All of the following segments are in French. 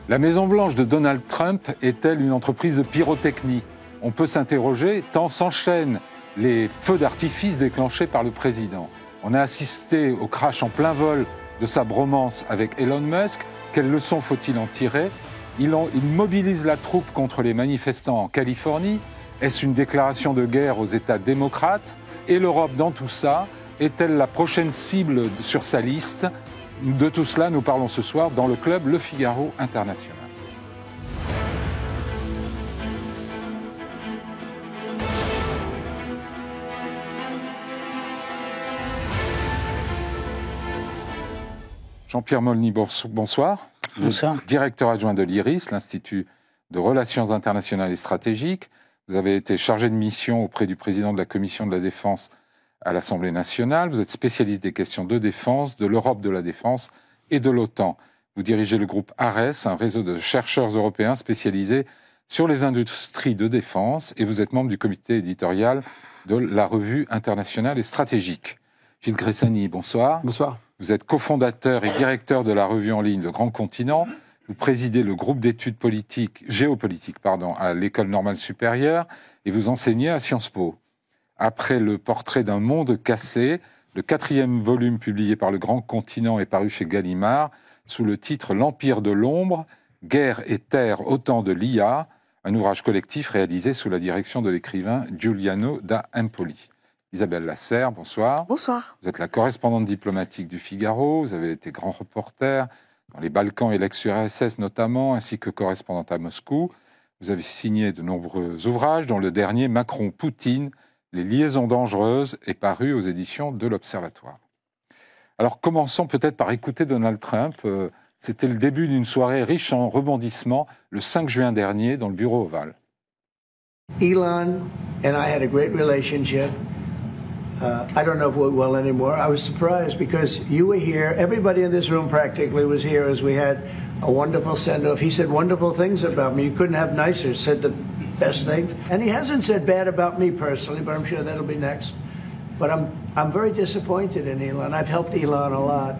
La Maison-Blanche de Donald Trump est-elle une entreprise de pyrotechnie? On peut s'interroger tant s'enchaînent les feux d'artifice déclenchés par le président. On a assisté au crash en plein vol de sa bromance avec Elon Musk. Quelles leçons faut-il en tirer? Il mobilise la troupe contre les manifestants en Californie. Est-ce une déclaration de guerre aux États démocrates? Et l'Europe dans tout ça, est-elle la prochaine cible sur sa liste? De tout cela, nous parlons ce soir dans le club Le Figaro International. Jean-Pierre Molny, bonsoir. Bonsoir. Directeur adjoint de l'IRIS, l'Institut de Relations internationales et stratégiques. Vous avez été chargé de mission auprès du président de la Commission de la Défense à l'Assemblée nationale. Vous êtes spécialiste des questions de défense, de l'Europe de la défense et de l'OTAN. Vous dirigez le groupe ARES, un réseau de chercheurs européens spécialisés sur les industries de défense, et vous êtes membre du comité éditorial de la Revue internationale et stratégique. Gilles Gressani, bonsoir. Bonsoir. Vous êtes cofondateur et directeur de la revue en ligne Le Grand Continent. Vous présidez le groupe d'études géopolitiques à l'École normale supérieure et vous enseignez à Sciences Po. Après le portrait d'un monde cassé, le 4e volume publié par Le Grand Continent est paru chez Gallimard sous le titre L'Empire de l'ombre, guerre et terre au temps de l'IA, un ouvrage collectif réalisé sous la direction de l'écrivain Giuliano da Empoli. Isabelle Lasserre, bonsoir. Bonsoir. Vous êtes la correspondante diplomatique du Figaro, vous avez été grand reporter dans les Balkans et l'ex-URSS notamment, ainsi que correspondante à Moscou. Vous avez signé de nombreux ouvrages, dont le dernier Macron-Poutine, les liaisons dangereuses, est paru aux éditions de l'Observatoire. Alors commençons peut-être par écouter Donald Trump. C'était le début d'une soirée riche en rebondissements le 5 juin dernier dans le Bureau ovale. Elon and I had a great relationship. I don't know if we're well anymore. I was surprised because you were here. Everybody in this room practically was here as we had a wonderful send-off. He said wonderful things about me. You couldn't have nicer. Said the best things. And he hasn't said bad about me personally, but I'm sure that'll be next. But I'm very disappointed in Elon. I've helped Elon a lot.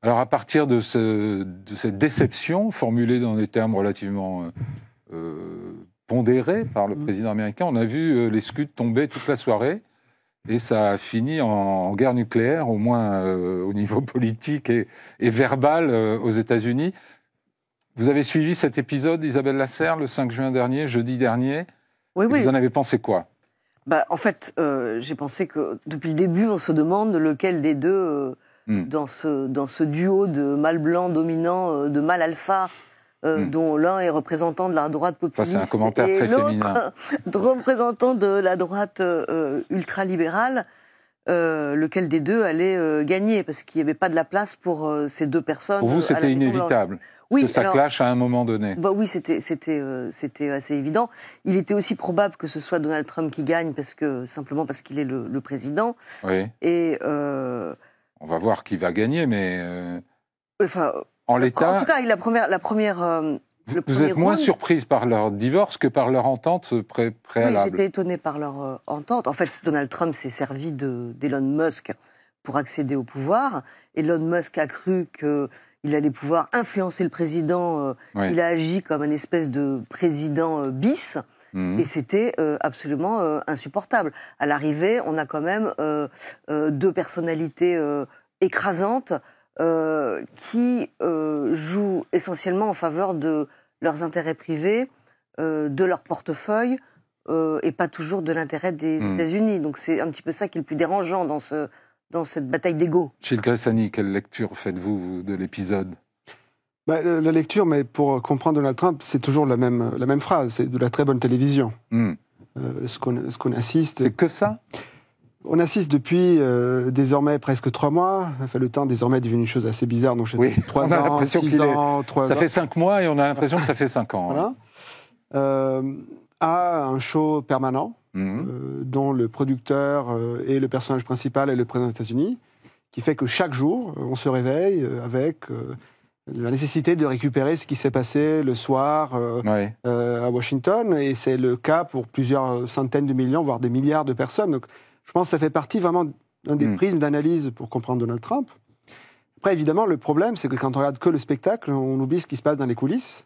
Alors à partir de cette déception formulée dans des termes relativement pondérés par le président américain, on a vu les Scuds tomber toute la soirée. Et ça a fini en guerre nucléaire, au moins au niveau politique et verbal aux États-Unis. Vous avez suivi cet épisode, Isabelle Lasserre, le 5 juin dernier, jeudi dernier. Oui. Vous en avez pensé quoi? En fait, j'ai pensé que depuis le début, on se demande lequel des deux, dans ce duo de mâle blanc dominant, de mâle alpha, dont l'un est représentant de la droite populiste ça, c'est un commentaire et très l'autre féminin. représentant de la droite ultralibérale, lequel des deux allait gagner, parce qu'il n'y avait pas de la place pour ces deux personnes. Pour vous, c'était inévitable que ça clash à un moment donné. Oui, c'était assez évident. Il était aussi probable que ce soit Donald Trump qui gagne, simplement parce qu'il est le président. Oui. Et on va voir qui va gagner, mais en l'état... En tout cas, Vous êtes moins surprise par leur divorce que par leur entente préalable. Oui, j'étais étonnée par leur entente. En fait, Donald Trump s'est servi d'Elon Musk pour accéder au pouvoir. Elon Musk a cru qu'il allait pouvoir influencer le président. Oui. Il a agi comme un espèce de président bis. Et c'était absolument insupportable. À l'arrivée, on a quand même deux personnalités écrasantes qui jouent essentiellement en faveur de leurs intérêts privés, de leur portefeuille, et pas toujours de l'intérêt des États-Unis. Donc c'est un petit peu ça qui est le plus dérangeant dans cette bataille d'ego. Gilles Gressani, quelle lecture faites-vous de l'épisode? La lecture, mais pour comprendre Donald Trump, c'est toujours la même phrase, c'est de la très bonne télévision. Ce qu'on assiste... C'est que ça? On assiste depuis désormais presque 3 mois. Enfin, le temps désormais est devenu une chose assez bizarre. Donc, 3 ans, 6 ans, 3 ans. Ça fait 5 mois et on a l'impression que ça fait 5 ans. Voilà. À un show permanent dont le producteur et le personnage principal est le président des États-Unis, qui fait que chaque jour, on se réveille avec la nécessité de récupérer ce qui s'est passé le soir à Washington. Et c'est le cas pour plusieurs centaines de millions, voire des milliards de personnes. Donc, je pense que ça fait partie vraiment d'un des prismes d'analyse pour comprendre Donald Trump. Après, évidemment, le problème, c'est que quand on regarde que le spectacle, on oublie ce qui se passe dans les coulisses.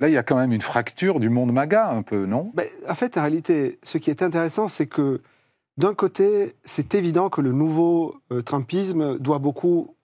Là, il y a quand même une fracture du monde MAGA, un peu, non? En fait, en réalité, ce qui est intéressant, c'est que, d'un côté, c'est évident que le nouveau Trumpisme doit beaucoup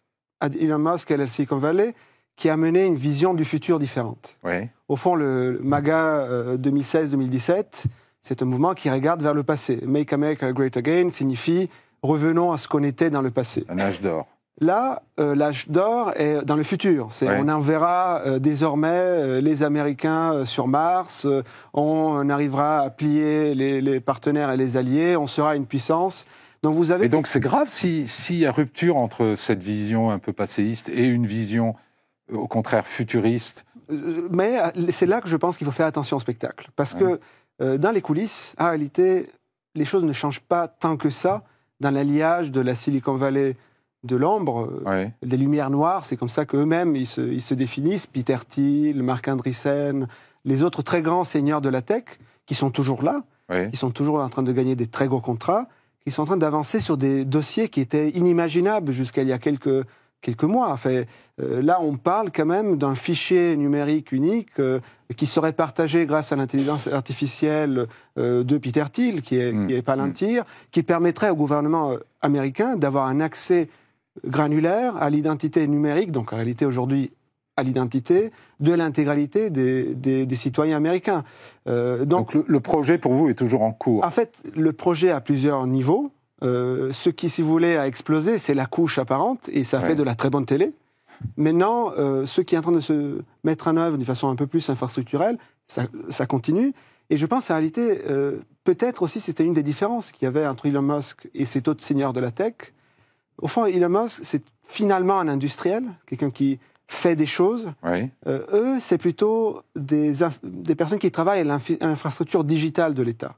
à Elon Musk et à la Silicon Valley, qui a mené une vision du futur différente. Oui. Au fond, le MAGA 2016-2017, c'est un mouvement qui regarde vers le passé. Make America Great Again signifie revenons à ce qu'on était dans le passé. Un âge d'or. Là, l'âge d'or est dans le futur. On enverra désormais les Américains sur Mars, on arrivera à plier les partenaires et les alliés, on sera une puissance. Donc vous avez... Et donc c'est grave s'il y a rupture entre cette vision un peu passéiste et une vision, au contraire, futuriste. Mais c'est là que je pense qu'il faut faire attention au spectacle. Parce que dans les coulisses, en réalité, les choses ne changent pas tant que ça dans l'alliage de la Silicon Valley de l'ombre, des lumières noires, c'est comme ça qu'eux-mêmes ils se définissent, Peter Thiel, Marc Andreessen, les autres très grands seigneurs de la tech, qui sont toujours là, qui sont toujours en train de gagner des très gros contrats, qui sont en train d'avancer sur des dossiers qui étaient inimaginables jusqu'à il y a quelques mois. Enfin, là, on parle quand même d'un fichier numérique unique qui serait partagé grâce à l'intelligence artificielle de Peter Thiel, qui est Palantir, qui permettrait au gouvernement américain d'avoir un accès granulaire à l'identité numérique, donc en réalité aujourd'hui à l'identité de l'intégralité des citoyens américains. Donc le projet pour vous est toujours en cours. En fait, le projet a plusieurs niveaux. Ce qui, si vous voulez, a explosé, c'est la couche apparente, et ça fait de la très bonne télé. Maintenant, ce qui est en train de se mettre en œuvre d'une façon un peu plus infrastructurelle, ça continue. Et je pense, en réalité, peut-être aussi, c'était une des différences qu'il y avait entre Elon Musk et cet autre seigneur de la tech. Au fond, Elon Musk, c'est finalement un industriel, quelqu'un qui fait des choses. Eux, c'est plutôt des personnes qui travaillent à l'infrastructure digitale de l'État.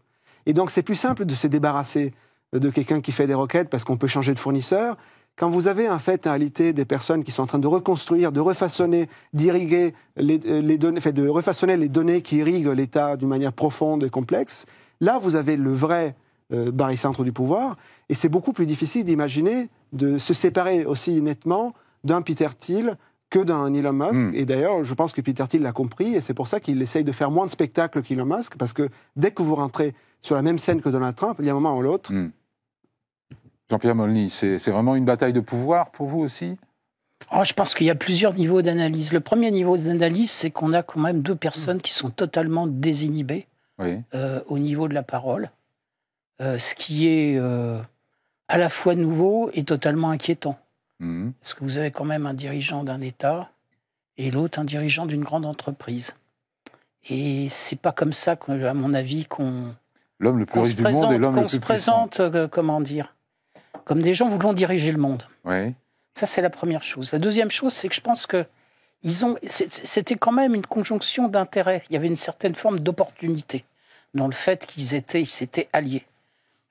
Et donc, c'est plus simple de se débarrasser de quelqu'un qui fait des requêtes parce qu'on peut changer de fournisseur. Quand vous avez en fait en réalité des personnes qui sont en train de reconstruire, de refaçonner, d'irriguer les données, de refaçonner les données qui irriguent l'État d'une manière profonde et complexe, là vous avez le vrai barycentre du pouvoir, et c'est beaucoup plus difficile d'imaginer de se séparer aussi nettement d'un Peter Thiel que d'un Elon Musk. Et d'ailleurs, je pense que Peter Thiel l'a compris, et c'est pour ça qu'il essaye de faire moins de spectacles qu'Elon Musk, parce que dès que vous rentrez sur la même scène que Donald Trump, il y a un moment ou l'autre. Jean-Pierre Molny, c'est vraiment une bataille de pouvoir pour vous aussi ? Je pense qu'il y a plusieurs niveaux d'analyse. Le premier niveau d'analyse, c'est qu'on a quand même deux personnes qui sont totalement désinhibées au niveau de la parole, ce qui est à la fois nouveau et totalement inquiétant. Parce que vous avez quand même un dirigeant d'un État et l'autre un dirigeant d'une grande entreprise. Et c'est pas comme ça, à mon avis, l'homme le plus riche du monde et l'homme le plus puissant. Qu'on se présente, comment dire, comme des gens voulant diriger le monde. Oui. Ça, c'est la première chose. La deuxième chose, c'est que je pense que c'était quand même une conjonction d'intérêts. Il y avait une certaine forme d'opportunité dans le fait qu'ils s'étaient alliés.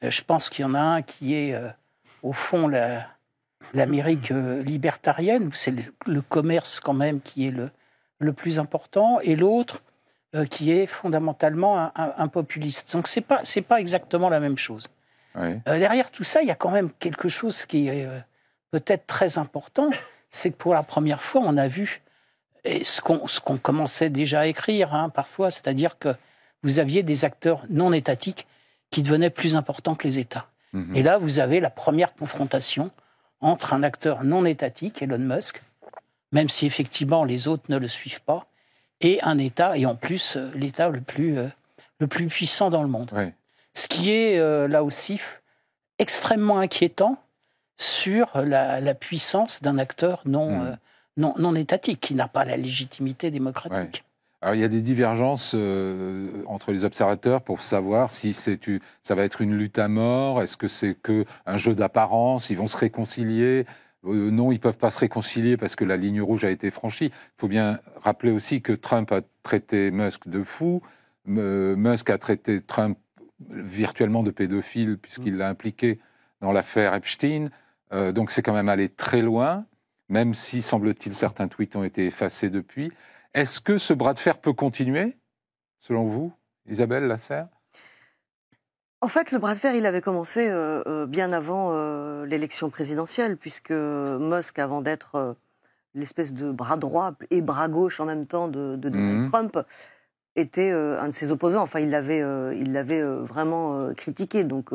Je pense qu'il y en a un qui est, au fond, l'Amérique libertarienne, où c'est le commerce quand même qui est le plus important, et l'autre qui est fondamentalement un populiste. Donc c'est pas exactement la même chose. Derrière tout ça, il y a quand même quelque chose qui est peut-être très important, c'est que pour la première fois, on a vu ce qu'on commençait déjà à écrire parfois, c'est-à-dire que vous aviez des acteurs non étatiques qui devenaient plus importants que les États. Et là, vous avez la première confrontation entre un acteur non étatique, Elon Musk, même si effectivement les autres ne le suivent pas, et un État, et en plus l'État le plus puissant dans le monde. Ce qui est là aussi extrêmement inquiétant sur la puissance d'un acteur non étatique, qui n'a pas la légitimité démocratique. Alors il y a des divergences entre les observateurs pour savoir si ça va être une lutte à mort, est-ce que c'est qu'un jeu d'apparence, ils vont se réconcilier. Non, ils ne peuvent pas se réconcilier parce que la ligne rouge a été franchie. Il faut bien rappeler aussi que Trump a traité Musk de fou, Musk a traité Trump virtuellement de pédophile puisqu'il l'a impliqué dans l'affaire Epstein. Donc c'est quand même allé très loin, même si, semble-t-il, certains tweets ont été effacés depuis. Est-ce que ce bras de fer peut continuer, selon vous, Isabelle Lasserre ? En fait, le bras de fer, il avait commencé bien avant l'élection présidentielle, puisque Musk, avant d'être l'espèce de bras droit et bras gauche en même temps de Donald Trump, était un de ses opposants. Enfin, il l'avait vraiment critiqué. Donc,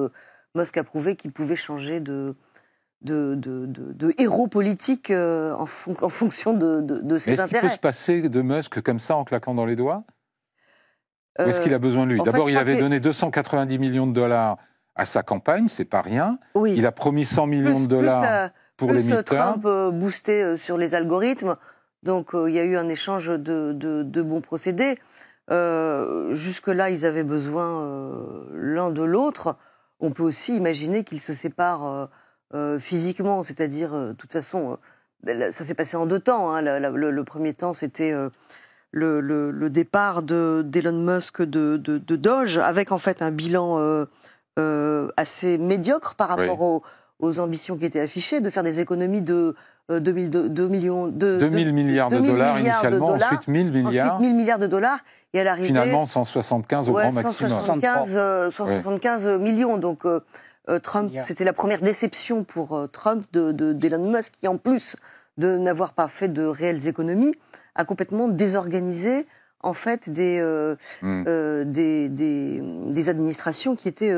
Musk a prouvé qu'il pouvait changer de héros politique en fonction de ses intérêts. Est-ce qu'il peut se passer de Musk comme ça en claquant dans les doigts ? Ou est-ce qu'il a besoin de lui ? D'abord, il avait donné 290 millions de dollars à sa campagne, c'est pas rien. Oui. Il a promis 100 millions de dollars pour les midterms. Trump boosté sur les algorithmes. Donc, il y a eu un échange de bons procédés. Jusque-là, ils avaient besoin l'un de l'autre. On peut aussi imaginer qu'ils se séparent physiquement, c'est-à-dire, de toute façon, ça s'est passé en 2 temps. Hein. Le premier temps, c'était le départ d'Elon Musk de Doge, avec en fait un bilan assez médiocre par rapport aux ambitions qui étaient affichées, de faire des économies de 2 000 milliards de dollars initialement, ensuite 1 000 milliards. Ensuite 1 000 milliards de dollars, et à l'arrivée... Finalement, 175 au grand maximum. 175 millions, donc Trump, c'était la première déception pour Trump d'Elon Musk, qui en plus de n'avoir pas fait de réelles économies, a complètement désorganisé en fait des administrations qui étaient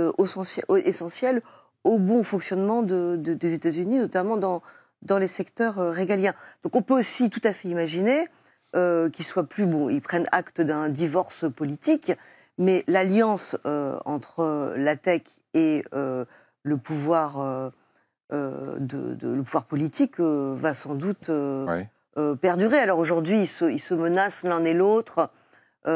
essentielles au bon fonctionnement des États-Unis, notamment dans les secteurs régaliens. Donc on peut aussi tout à fait imaginer qu'ils soient plus bons. Ils prennent acte d'un divorce politique, mais l'alliance entre la tech et le pouvoir le pouvoir politique va sans doute perdurer. Alors aujourd'hui, ils se menacent l'un et l'autre. Qui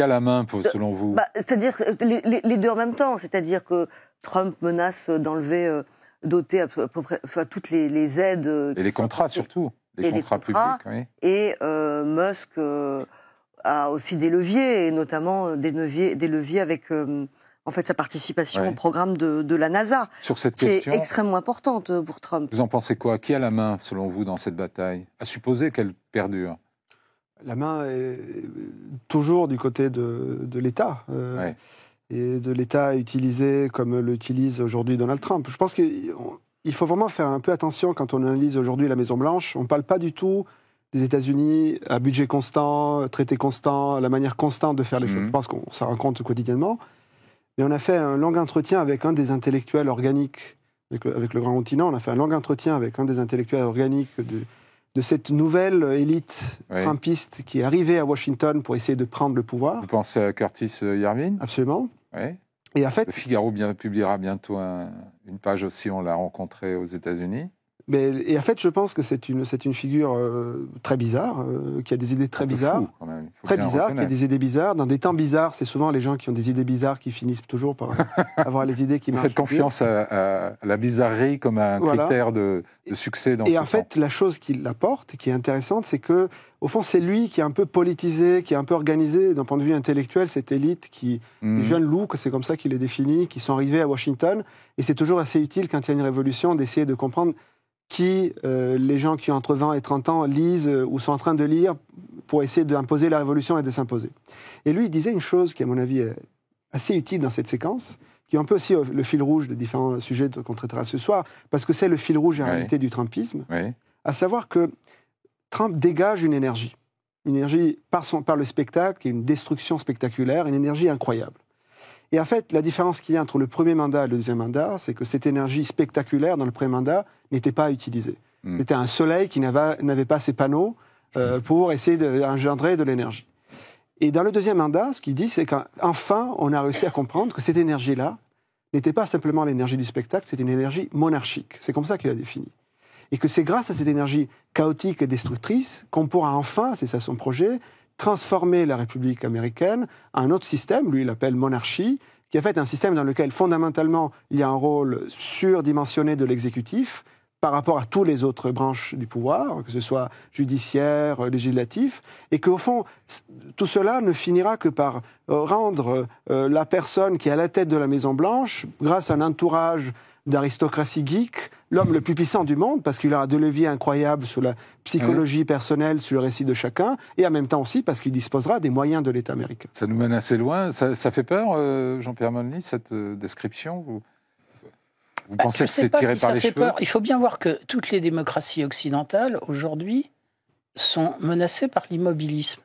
a la main, selon vous ? C'est-à-dire les deux en même temps. C'est-à-dire que Trump menace d'enlever, d'ôter à peu près toutes les aides. Et les contrats surtout. Les contrats publics, oui. Et Musk a aussi des leviers, et notamment des leviers avec en fait sa participation au programme de la NASA, sur cette qui question, est extrêmement importante pour Trump. Vous en pensez quoi ? Qui a la main, selon vous, dans cette bataille ? À supposer qu'elle perdure. La main est toujours du côté de l'État. Et de l'État utilisé comme l'utilise aujourd'hui Donald Trump. Je pense qu'il faut vraiment faire un peu attention quand on analyse aujourd'hui la Maison-Blanche. On ne parle pas du tout des États-Unis à budget constant, traité constant, la manière constante de faire les choses. Je pense qu'on s'en rend compte quotidiennement. Mais on a fait un long entretien avec un des intellectuels organiques, avec le Grand Continent. On a fait un long entretien avec un des intellectuels organiques de cette nouvelle élite trumpiste qui est arrivée à Washington pour essayer de prendre le pouvoir. Vous pensez à Curtis Yarvin ? Absolument. Oui. Et en fait, le Figaro publiera bientôt une page aussi, on l'a rencontré aux États-Unis. Et en fait, je pense que c'est une figure très bizarre, qui a des idées très bizarres. Fou, quand même. Très bizarre, qui a des idées bizarres. Dans des temps bizarres, c'est souvent les gens qui ont des idées bizarres qui finissent toujours par avoir les idées qui marchent. Vous faites confiance à la bizarrerie comme un critère de succès dans ce temps. Et en fait, la chose qui l'apporte, qui est intéressante, c'est que, au fond, c'est lui qui est un peu politisé, qui est un peu organisé d'un point de vue intellectuel, cette élite des jeunes loups, que c'est comme ça qu'il est défini, qui sont arrivés à Washington. Et c'est toujours assez utile quand il y a une révolution d'essayer de comprendre qui les gens qui ont entre 20 et 30 ans lisent ou sont en train de lire pour essayer d'imposer la révolution et de s'imposer. Et lui, il disait une chose qui, à mon avis, est assez utile dans cette séquence, qui est un peu aussi le fil rouge des différents sujets qu'on traitera ce soir, parce que c'est le fil rouge en réalité du Trumpisme, à savoir que Trump dégage une énergie par le spectacle, qui est une destruction spectaculaire, une énergie incroyable. Et en fait, la différence qu'il y a entre le premier mandat et le deuxième mandat, c'est que cette énergie spectaculaire dans le premier mandat n'était pas utilisée. C'était un soleil qui n'avait pas ses panneaux pour essayer d'engendrer de l'énergie. Et dans le deuxième mandat, ce qu'il dit, c'est qu'enfin, on a réussi à comprendre que cette énergie-là n'était pas simplement l'énergie du spectacle, c'était une énergie monarchique. C'est comme ça qu'il a défini. Et que c'est grâce à cette énergie chaotique et destructrice qu'on pourra enfin, c'est ça son projet, transformer la République américaine en un autre système, lui il l'appelle monarchie, qui est en fait un système dans lequel fondamentalement il y a un rôle surdimensionné de l'exécutif par rapport à toutes les autres branches du pouvoir, que ce soit judiciaire, législatif, et qu'au fond, tout cela ne finira que par rendre la personne qui est à la tête de la Maison-Blanche, grâce à un entourage d'aristocratie geek, l'homme le plus puissant du monde, parce qu'il a des leviers incroyables sur la psychologie personnelle, sur le récit de chacun, et en même temps aussi parce qu'il disposera des moyens de l'État américain. Ça nous mène assez loin. Ça fait peur, Jean-Pierre Monny, cette description Vous pensez que c'est tiré par les cheveux? Peur. Il faut bien voir que toutes les démocraties occidentales, aujourd'hui, sont menacées par l'immobilisme.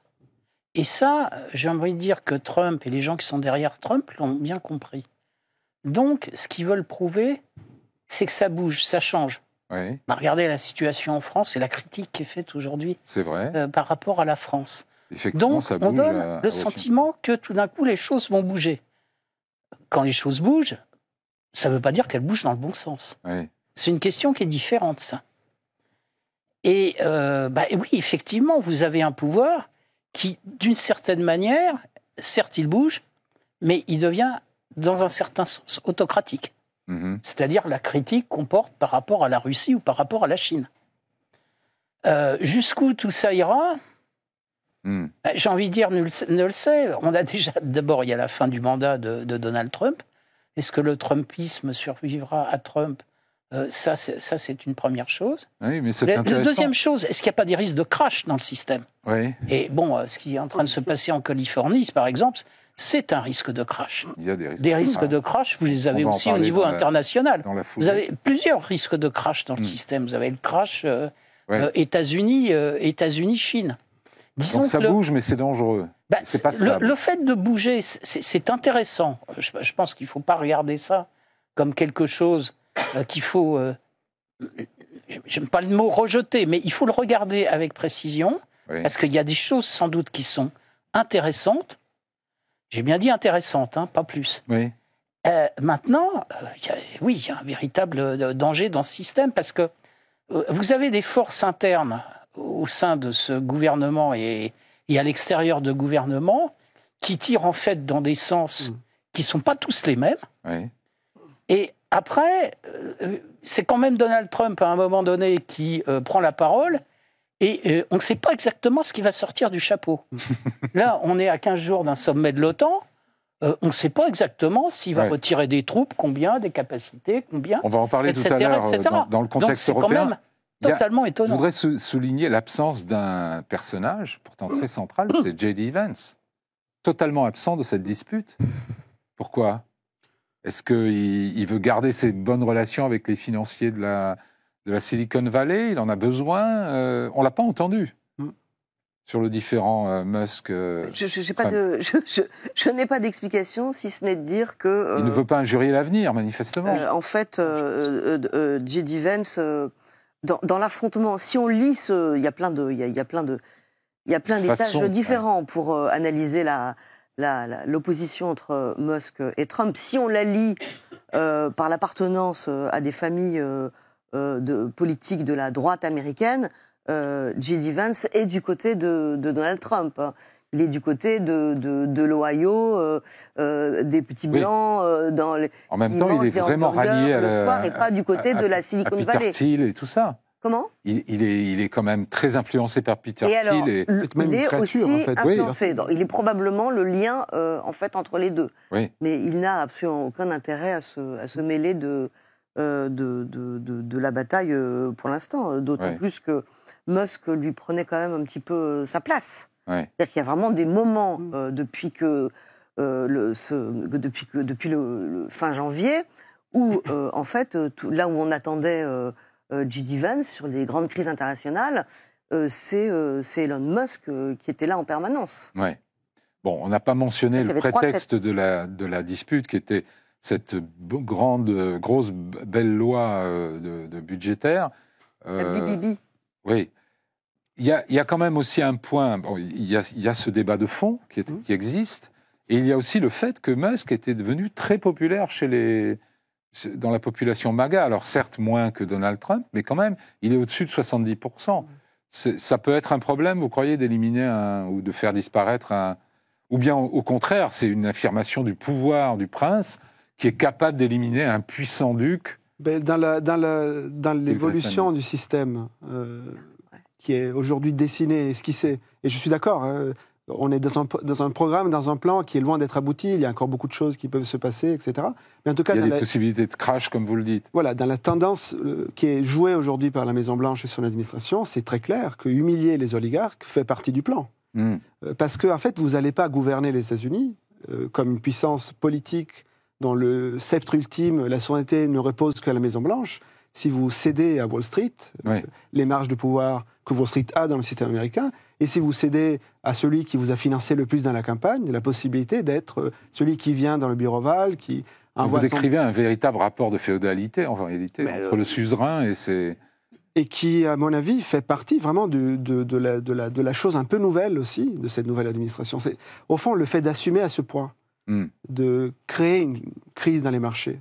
Et ça, j'ai envie de dire que Trump et les gens qui sont derrière Trump l'ont bien compris. Donc, ce qu'ils veulent prouver, c'est que ça bouge, ça change. Oui. Regardez la situation en France et la critique qui est faite aujourd'hui par rapport à la France. Effectivement, donc, ça bouge on donne le sentiment que tout d'un coup, les choses vont bouger. Quand les choses bougent, ça ne veut pas dire qu'elles bougent dans le bon sens. Oui. C'est une question qui est différente, ça. Et oui, effectivement, vous avez un pouvoir qui, d'une certaine manière, certes, il bouge, mais il devient, dans un certain sens, autocratique. Mm-hmm. C'est-à-dire la critique qu'on porte par rapport à la Russie ou par rapport à la Chine. Jusqu'où tout ça ira, j'ai envie de dire, ne le sait. On a déjà, d'abord, il y a la fin du mandat de Donald Trump. Est-ce que le Trumpisme survivra à Trump? Ça, c'est une première chose. Oui, mais c'est intéressant. La deuxième chose, est-ce qu'il n'y a pas des risques de crash dans le système? Oui. Et bon, ce qui est en train de se passer en Californie, par exemple, c'est un risque de crash. Il y a des risques de crash, vous les avez aussi au niveau international. Vous avez plusieurs risques de crash dans le système. Vous avez le crash États-Unis-Chine. Donc ça bouge, mais c'est dangereux. C'est pas stable. Le fait de bouger, c'est intéressant. Je pense qu'il ne faut pas regarder ça comme quelque chose qu'il faut... j'aime pas le mot rejeter, mais il faut le regarder avec précision, parce qu'il y a des choses sans doute qui sont intéressantes. J'ai bien dit intéressantes, pas plus. Oui. Maintenant, il y a un véritable danger dans ce système, parce que vous avez des forces internes au sein de ce gouvernement et à l'extérieur de gouvernement qui tirent en fait dans des sens qui ne sont pas tous les mêmes. Oui. Et après, c'est quand même Donald Trump, à un moment donné, qui prend la parole, et on ne sait pas exactement ce qui va sortir du chapeau. Là, on est à 15 jours d'un sommet de l'OTAN, on ne sait pas exactement s'il va retirer des troupes, combien, des capacités, combien, on va en parler etc., tout à l'heure etc. dans le contexte Donc, européen. C'est quand même totalement étonnant. Je voudrais souligner l'absence d'un personnage, pourtant très central, c'est J.D. Vance, totalement absent de cette dispute. Pourquoi ? Est-ce qu'il veut garder ses bonnes relations avec les financiers de la Silicon Valley? Il en a besoin. On ne l'a pas entendu sur le différent Musk. Je n'ai pas d'explication, si ce n'est de dire que... il ne veut pas injurier l'avenir, manifestement. En fait, J.D. Vance, dans l'affrontement, si on lit il y a plein d'étages différents pour analyser l'opposition entre Musk et Trump. Si on la lit par l'appartenance à des familles politiques de la droite américaine, J.D. Vance est du côté de Donald Trump. Il est du côté de l'Ohio, des petits blancs. En même temps, il est vraiment rallié et pas du côté de la Silicon Valley. Peter Thiel et tout ça. Comment ? Il est quand même très influencé par Peter Thiel. Il est aussi influencé. Il est probablement le lien en fait, entre les deux. Oui. Mais il n'a absolument aucun intérêt à se mêler de la bataille pour l'instant. D'autant plus que Musk lui prenait quand même un petit peu sa place. Ouais. C'est-à-dire qu'il y a vraiment des moments depuis le fin janvier où, en fait, là où on attendait J.D. Vance sur les grandes crises internationales, c'est Elon Musk qui était là en permanence. Ouais. Bon, on n'a pas mentionné le prétexte de la dispute qui était cette grosse, belle loi de budgétaire. Bibi. Oui. Il y a quand même aussi un point, il y a ce débat de fond qui existe, et il y a aussi le fait que Musk était devenu très populaire dans la population MAGA. Alors certes, moins que Donald Trump, mais quand même, il est au-dessus de 70%. Ça peut être un problème, vous croyez, d'éliminer ou de faire disparaître ou bien au contraire, c'est une affirmation du pouvoir du prince qui est capable d'éliminer un puissant duc. Dans l'évolution du système qui est aujourd'hui dessiné, esquissé, et je suis d'accord, On est dans un programme, dans un plan qui est loin d'être abouti. Il y a encore beaucoup de choses qui peuvent se passer, etc. Mais en tout cas, il y a des possibilités de crash, comme vous le dites. Voilà, dans la tendance qui est jouée aujourd'hui par la Maison-Blanche et son administration, c'est très clair que humilier les oligarques fait partie du plan. Parce que, en fait, vous n'allez pas gouverner les États-Unis comme une puissance politique dont le sceptre ultime, la souveraineté, ne repose qu'à la Maison-Blanche. Si vous cédez à Wall Street, les marges de pouvoir que Wall Street a dans le système américain, et si vous cédez à celui qui vous a financé le plus dans la campagne, la possibilité d'être celui qui vient dans le bureau ovale, qui envoie... Vous décrivez un véritable rapport de féodalité, en réalité, entre le suzerain et ses... Et qui, à mon avis, fait partie vraiment de la chose un peu nouvelle aussi, de cette nouvelle administration. C'est, au fond, le fait d'assumer à ce point, de créer une crise dans les marchés.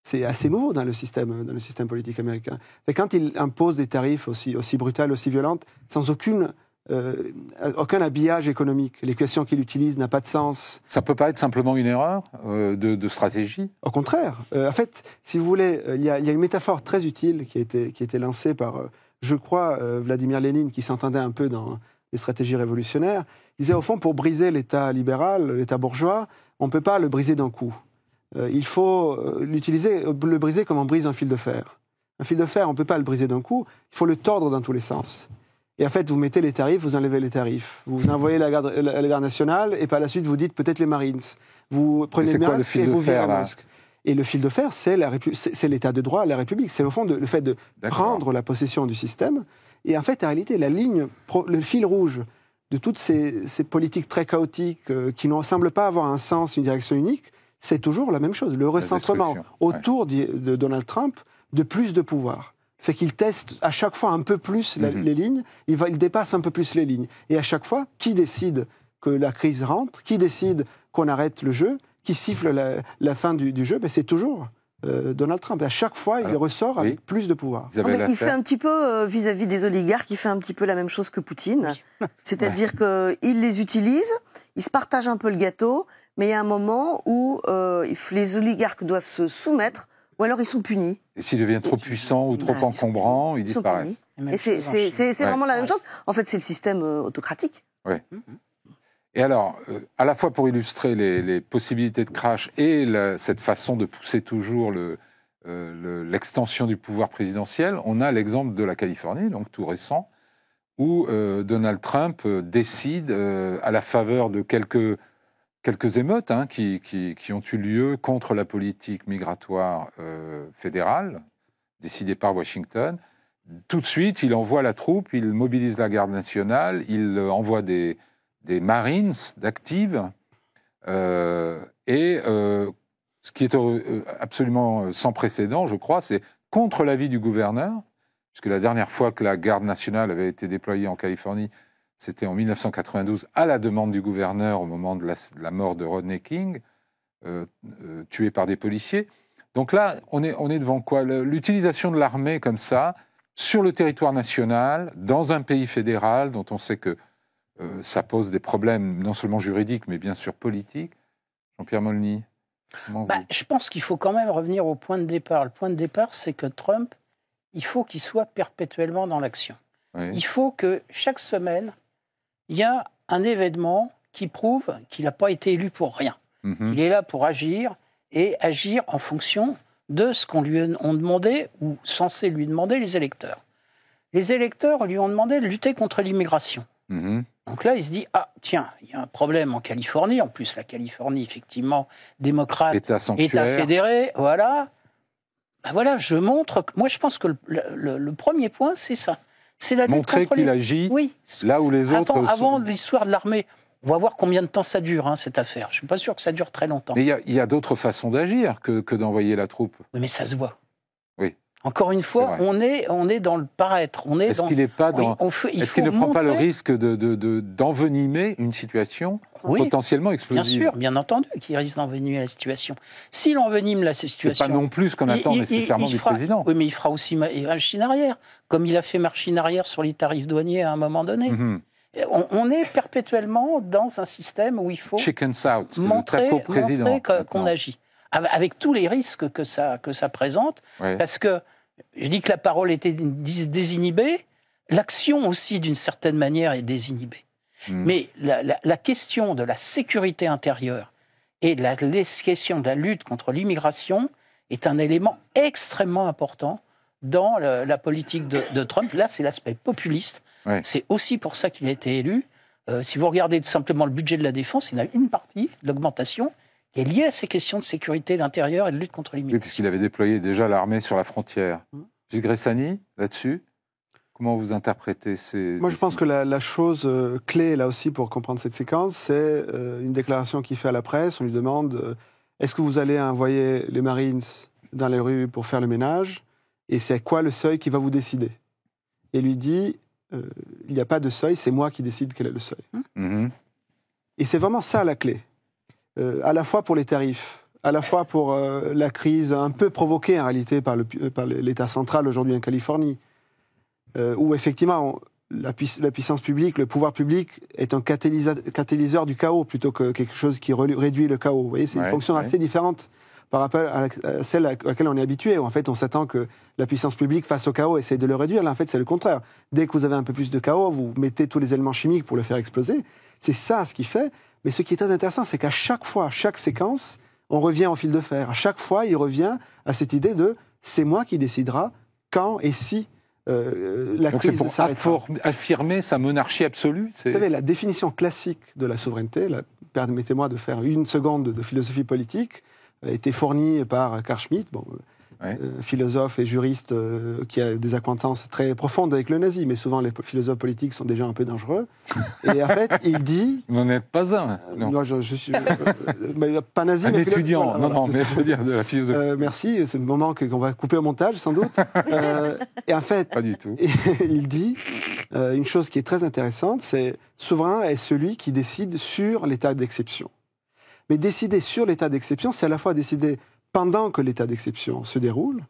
C'est assez nouveau dans le système politique américain. Et quand il impose des tarifs aussi brutales, aussi violentes, sans aucun habillage économique, l'équation qu'il utilise n'a pas de sens. Ça peut pas être simplement une erreur de stratégie ? Au contraire. En fait, si vous voulez, il y a une métaphore très utile qui a été lancée par, je crois, Vladimir Lénine, qui s'entendait un peu dans les stratégies révolutionnaires. Il disait, au fond, pour briser l'État libéral, l'État bourgeois, on ne peut pas le briser d'un coup. Il faut le briser comme on brise un fil de fer. Un fil de fer, on ne peut pas le briser d'un coup, il faut le tordre dans tous les sens. Et en fait, vous mettez les tarifs, vous enlevez les tarifs. Vous envoyez la garde nationale, et par la suite, vous dites peut-être les Marines. Vous prenez le masque et vous virez le masque. Et le fil de fer, c'est c'est l'État de droit, la République. C'est au fond le fait de prendre la possession du système. Et en fait, en réalité, le fil rouge de toutes ces politiques très chaotiques qui ne semblent pas avoir un sens, une direction unique, c'est toujours la même chose. Le recentrement autour de Donald Trump de plus de pouvoir. Fait qu'il teste à chaque fois un peu plus les lignes, il dépasse un peu plus les lignes. Et à chaque fois, qui décide que la crise rentre, qui décide qu'on arrête le jeu, qui siffle la fin du jeu, c'est toujours Donald Trump. Et à chaque fois, il ressort avec plus de pouvoir. Il fait un petit peu, vis-à-vis des oligarques, il fait un petit peu la même chose que Poutine. C'est-à-dire qu'il les utilise, il se partage un peu le gâteau, mais il y a un moment où les oligarques doivent se soumettre, ou alors ils sont punis. Et s'il devient trop puissant ou trop encombrant, il disparaît. Et c'est vraiment la même chose. En fait, c'est le système autocratique. Oui. Et alors, à la fois pour illustrer les possibilités de crash et cette façon de pousser toujours l'extension du pouvoir présidentiel, on a l'exemple de la Californie, donc tout récent, où Donald Trump décide, à la faveur de quelques émeutes qui ont eu lieu contre la politique migratoire fédérale, décidée par Washington. Tout de suite, il envoie la troupe, il mobilise la garde nationale, il envoie des Marines d'active, et ce qui est absolument sans précédent, je crois, c'est contre l'avis du gouverneur, puisque la dernière fois que la garde nationale avait été déployée en Californie, c'était en 1992, à la demande du gouverneur, au moment de la mort de Rodney King, tué par des policiers. Donc là, on est devant quoi ? L'utilisation de l'armée comme ça, sur le territoire national, dans un pays fédéral, dont on sait que ça pose des problèmes non seulement juridiques, mais bien sûr politiques. Jean-Pierre Molny, je pense qu'il faut quand même revenir au point de départ. Le point de départ, c'est que Trump, il faut qu'il soit perpétuellement dans l'action. Oui. Il faut que chaque semaine, il y a un événement qui prouve qu'il n'a pas été élu pour rien. Il est là pour agir, et agir en fonction de ce qu'on lui a demandé, ou censé lui demander les électeurs. Les électeurs lui ont demandé de lutter contre l'immigration. Donc là, il se dit, tiens, il y a un problème en Californie. En plus, la Californie, effectivement, démocrate, État fédéré, voilà. Voilà, je montre... Moi, je pense que le premier point, c'est ça. C'est la lutte montrer qu'il agit là où les autres... Avant l'histoire de l'armée, on va voir combien de temps ça dure, cette affaire. Je ne suis pas sûr que ça dure très longtemps. Mais il y a d'autres façons d'agir que d'envoyer la troupe. Mais ça se voit. Oui. Encore une fois, on est dans le paraître. Est-ce qu'il n'est pas dans... Est-ce qu'il ne prend pas le risque d'envenimer une situation potentiellement explosive ? Bien sûr, bien entendu qu'il risque d'envenimer la situation. S'il envenime la situation... C'est pas non plus ce qu'on attend nécessairement du président. Oui, mais il fera aussi machine arrière, comme il a fait machine arrière sur les tarifs douaniers à un moment donné. On est perpétuellement dans un système où il faut montrer qu'on agit, avec tous les risques que ça présente, parce que je dis que la parole était désinhibée, l'action aussi, d'une certaine manière, est désinhibée. Mais la question de la sécurité intérieure et la question de la lutte contre l'immigration est un élément extrêmement important dans la politique de Trump. Là, c'est l'aspect populiste. Ouais. C'est aussi pour ça qu'il a été élu. Si vous regardez tout simplement le budget de la défense, il y en a une partie, l'augmentation, qui est liée à ces questions de sécurité d'intérieur et de lutte contre l'immigration. Oui, puisqu'il avait déployé déjà l'armée sur la frontière. Gilles Gressani, là-dessus, comment vous interprétez ces... Moi, je pense que la chose clé, là aussi, pour comprendre cette séquence, c'est une déclaration qu'il fait à la presse. On lui demande est-ce que vous allez envoyer les Marines dans les rues pour faire le ménage ? Et c'est quoi le seuil qui va vous décider ? Et lui dit il n'y a pas de seuil, c'est moi qui décide quel est le seuil. Et c'est vraiment ça la clé. À la fois pour les tarifs, à la fois pour la crise un peu provoquée en réalité par l'État central aujourd'hui en Californie, où effectivement la puissance publique, le pouvoir public est un catalyseur du chaos plutôt que quelque chose qui réduit le chaos. Vous voyez, c'est une fonction assez différente par rapport à celle à laquelle on est habitué, où en fait on s'attend que la puissance publique face au chaos essaie de le réduire. Là en fait c'est le contraire. Dès que vous avez un peu plus de chaos, vous mettez tous les éléments chimiques pour le faire exploser. C'est ça ce qu'il fait. Mais ce qui est très intéressant, c'est qu'à chaque fois, chaque séquence, on revient au fil de fer. À chaque fois, il revient à cette idée de c'est moi qui décidera quand et si la donc crise s'arrêtera. C'est pour affirmer sa monarchie absolue. Vous savez, la définition classique de la souveraineté, permettez-moi de faire une seconde de philosophie politique, a été fournie par Carl Schmitt, philosophe et juriste qui a des acquaintances très profondes avec le nazi, mais souvent les philosophes politiques sont déjà un peu dangereux. Et en fait, il dit... Vous n'en êtes pas un. Non, non je suis... pas nazi, un mais étudiant. Voilà, non, mais je veux dire de la philosophie. Merci, c'est le moment qu'on va couper au montage, sans doute. Et en fait, pas du tout. Il dit une chose qui est très intéressante, c'est souverain est celui qui décide sur l'état d'exception. Mais décider sur l'état d'exception, c'est à la fois décider pendant que l'état d'exception se déroule,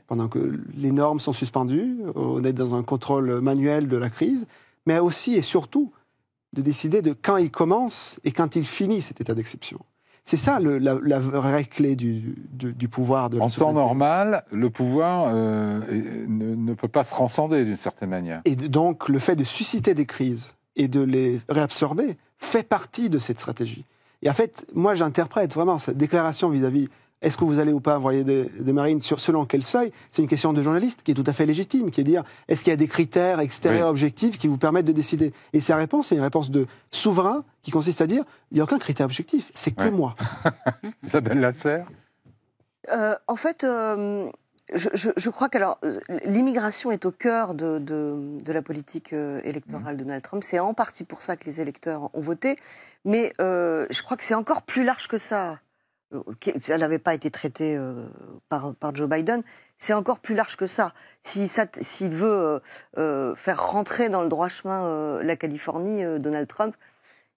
pendant que les normes sont suspendues, on est dans un contrôle manuel de la crise, mais aussi et surtout de décider de quand il commence et quand il finit cet état d'exception. C'est ça la vraie clé du pouvoir de la souveraineté. En temps normal, le pouvoir ne peut pas se transcender d'une certaine manière. Et donc le fait de susciter des crises et de les réabsorber fait partie de cette stratégie. Et en fait, moi j'interprète vraiment cette déclaration vis-à-vis est-ce que vous allez ou pas envoyer des marines selon quel seuil ? C'est une question de journaliste qui est tout à fait légitime, qui est de dire est-ce qu'il y a des critères extérieurs objectifs qui vous permettent de décider ? Et sa réponse, c'est une réponse de souverain qui consiste à dire il n'y a aucun critère objectif, c'est que moi. Isabelle Lasserre ? En fait, je crois que l'immigration est au cœur de la politique électorale de Donald Trump. C'est en partie pour ça que les électeurs ont voté. Mais je crois que c'est encore plus large que ça. Ça n'avait pas été traité par Joe Biden. C'est encore plus large que ça. S'il veut faire rentrer dans le droit chemin la Californie, Donald Trump,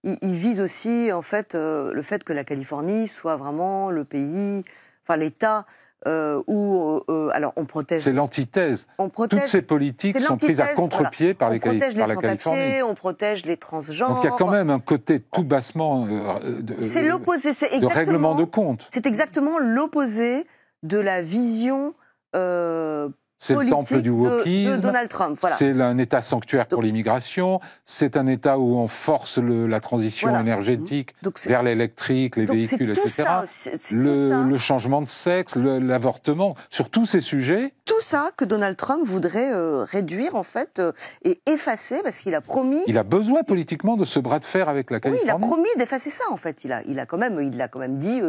il vise aussi en fait le fait que la Californie soit vraiment le pays, enfin l'État où alors on protège. C'est l'antithèse. Toutes ces politiques sont prises à contre-pied par la Californie. On protège les transgenres. Donc il y a quand même un côté tout bassement c'est l'opposé, c'est de règlement de compte. C'est exactement l'opposé de la vision c'est le temple du wokisme, de Donald Trump. Voilà. C'est un État sanctuaire pour l'immigration, c'est un État où on force la transition énergétique vers l'électrique, les véhicules, etc. Le changement de sexe, l'avortement, sur tous ces sujets. Tout ça que Donald Trump voudrait réduire, en fait, et effacer, parce qu'il a promis... Il a besoin politiquement de ce bras de fer avec la Californie. Oui, il a promis d'effacer ça, en fait. Il l'a quand même dit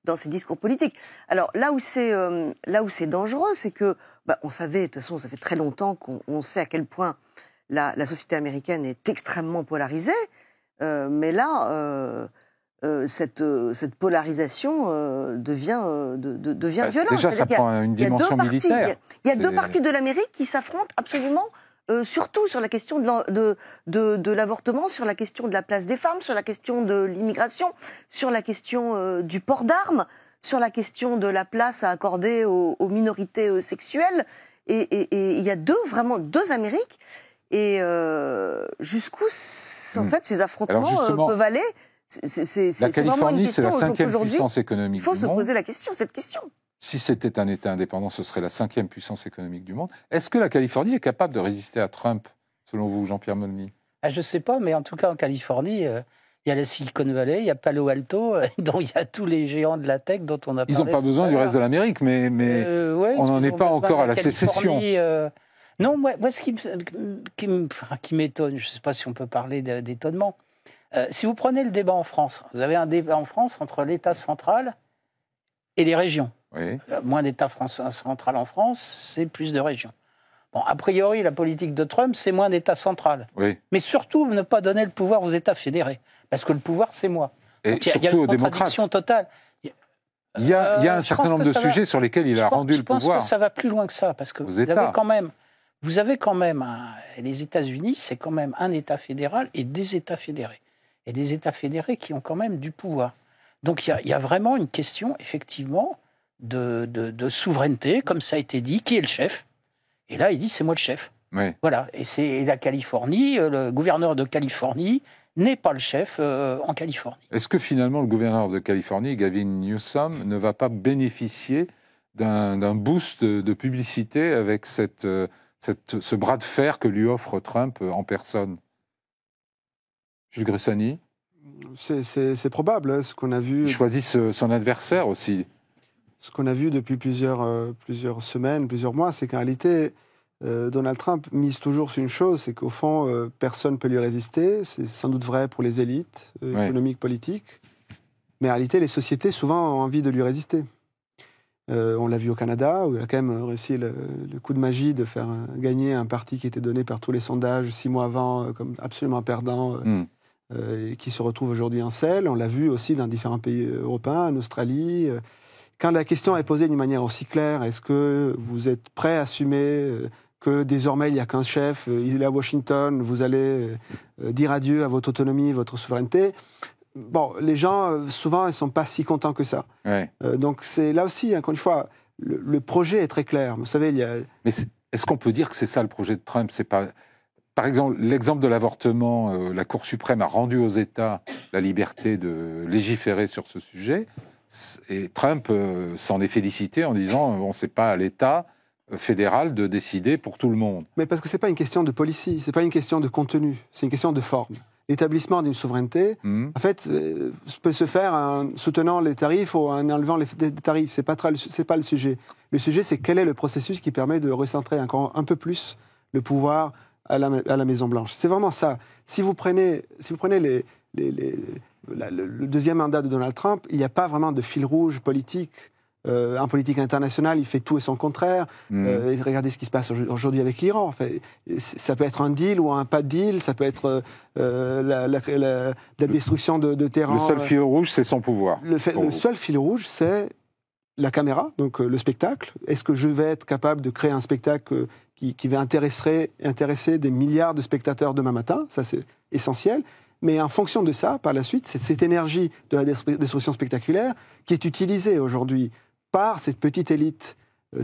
dans ses discours politiques. Alors là où c'est dangereux, c'est que on savait, de toute façon, ça fait très longtemps qu'on sait à quel point la société américaine est extrêmement polarisée, mais là, cette polarisation devient violente. Déjà, ça prend une dimension militaire. Il y a deux parties de l'Amérique qui s'affrontent absolument. Surtout sur la question de l'avortement, sur la question de la place des femmes, sur la question de l'immigration, sur la question du port d'armes, sur la question de la place à accorder aux minorités sexuelles. Et il y a vraiment deux Amériques. Et jusqu'où, en fait, ces affrontements peuvent aller. La Californie, c'est la 5e puissance économique du monde. Il faut se poser cette question. Si c'était un État indépendant, ce serait la 5e puissance économique du monde. Est-ce que la Californie est capable de résister à Trump, selon vous, Jean-Pierre Molny ? Je ne sais pas, mais en tout cas, en Californie, il y a la Silicon Valley, il y a Palo Alto, dont il y a tous les géants de la tech dont on a parlé. Ils n'ont pas besoin du reste de l'Amérique, mais ouais, on n'en est pas encore à la sécession. Non, moi ce qui m'étonne, je ne sais pas si on peut parler d'étonnement, si vous prenez le débat en France, vous avez un débat en France entre l'État central et les régions. Oui. Moins d'État central en France, c'est plus de régions. Bon, a priori, la politique de Trump, c'est moins d'État central. Oui. Mais surtout, ne pas donner le pouvoir aux États fédérés. Parce que le pouvoir, c'est moi. Et donc, surtout il y a une aux démocrates. contradiction totale. Il y a un certain nombre de sujets sur lesquels il a rendu le pouvoir. Je pense que ça va plus loin que ça. Parce que vous avez quand même les États-Unis, c'est quand même un État fédéral et des États fédérés. Et des États fédérés qui ont quand même du pouvoir. Donc il y a vraiment une question, effectivement, de souveraineté, comme ça a été dit. Qui est le chef ? Et là, il dit, c'est moi le chef. Oui. Voilà. Et la Californie, le gouverneur de Californie n'est pas le chef en Californie. Est-ce que finalement, le gouverneur de Californie, Gavin Newsom, ne va pas bénéficier d'un boost de publicité avec ce bras de fer que lui offre Trump en personne ? Jules Gressani ? C'est probable, hein, ce qu'on a vu. Il choisit son adversaire aussi. Ce qu'on a vu depuis plusieurs semaines, plusieurs mois, c'est qu'en réalité, Donald Trump mise toujours sur une chose, c'est qu'au fond, personne ne peut lui résister. C'est sans doute vrai pour les élites économiques, politiques. Mais en réalité, les sociétés, souvent, ont envie de lui résister. On l'a vu au Canada, où il a quand même réussi le coup de magie de faire gagner un parti qui était donné par tous les sondages 6 mois avant comme absolument perdant, et qui se retrouve aujourd'hui en selle. On l'a vu aussi dans différents pays européens, en Australie. Quand la question est posée d'une manière aussi claire, est-ce que vous êtes prêt à assumer que désormais il n'y a qu'un chef, il est à Washington, vous allez dire adieu à votre autonomie, votre souveraineté ? Bon, les gens, souvent, ils ne sont pas si contents que ça. Ouais. Donc, c'est là aussi, encore une fois, le projet est très clair. Vous savez, il y a... Mais est-ce qu'on peut dire que c'est ça le projet de Trump ? C'est pas... Par exemple, l'exemple de l'avortement, la Cour suprême a rendu aux États la liberté de légiférer sur ce sujet. Et Trump s'en est félicité en disant bon, c'est pas à l'État fédéral de décider pour tout le monde. Mais parce que c'est pas une question de policy, c'est pas une question de contenu, c'est une question de forme. L'établissement d'une souveraineté, en fait, peut se faire en soutenant les tarifs ou en enlevant les tarifs. C'est pas le sujet. Le sujet, c'est quel est le processus qui permet de recentrer encore un peu plus le pouvoir à la Maison-Blanche. C'est vraiment ça. Si vous prenez le deuxième mandat de Donald Trump, il n'y a pas vraiment de fil rouge politique. En politique internationale, il fait tout et son contraire. Regardez ce qui se passe aujourd'hui avec l'Iran. Enfin, ça peut être un deal ou un pas de deal, ça peut être la destruction de Téhéran. Le seul fil rouge, c'est son pouvoir. Le seul fil rouge, c'est la caméra, donc le spectacle. Est-ce que je vais être capable de créer un spectacle qui va intéresser des milliards de spectateurs demain matin ? Ça, c'est essentiel. Mais en fonction de ça, par la suite, c'est cette énergie de la destruction spectaculaire qui est utilisée aujourd'hui par cette petite élite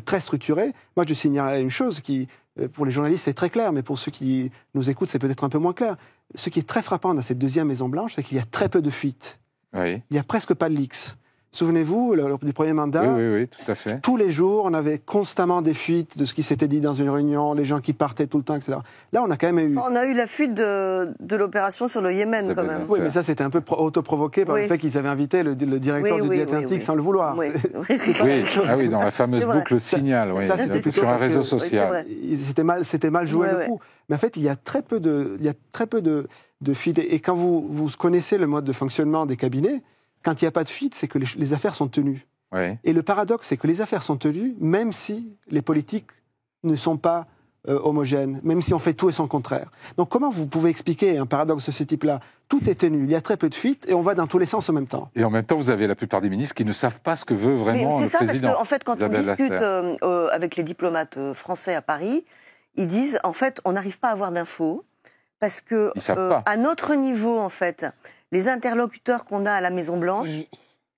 très structurée. Moi, je signale une chose qui, pour les journalistes, c'est très clair, mais pour ceux qui nous écoutent, c'est peut-être un peu moins clair. Ce qui est très frappant dans cette deuxième Maison-Blanche, c'est qu'il y a très peu de fuites. Oui. Il n'y a presque pas de leaks. Souvenez-vous, lors du premier mandat, oui, tout à fait. Tous les jours, on avait constamment des fuites de ce qui s'était dit dans une réunion, les gens qui partaient tout le temps, etc. Là, on a quand même eu... On a eu la fuite de l'opération sur le Yémen, quand même. Oui, mais ça, c'était un peu autoprovoqué par le fait qu'ils avaient invité le directeur du Atlantique sans le vouloir. Oui, dans la fameuse boucle Signal, ça, c'était sur un réseau social. C'était mal joué le coup. Mais en fait, il y a très peu de fuites. Et quand vous connaissez le mode de fonctionnement des cabinets, quand il n'y a pas de fuite, c'est que les affaires sont tenues. Oui. Et le paradoxe, c'est que les affaires sont tenues, même si les politiques ne sont pas homogènes, même si on fait tout et son contraire. Donc comment vous pouvez expliquer un paradoxe de ce type-là ? Tout est tenu, il y a très peu de fuites, et on va dans tous les sens en même temps. Et en même temps, vous avez la plupart des ministres qui ne savent pas ce que veut vraiment le président. C'est ça, parce qu'en fait, quand on discute avec les diplomates français à Paris, ils disent, en fait, on n'arrive pas à avoir d'infos, parce que à notre niveau, en fait, les interlocuteurs qu'on a à la Maison-Blanche,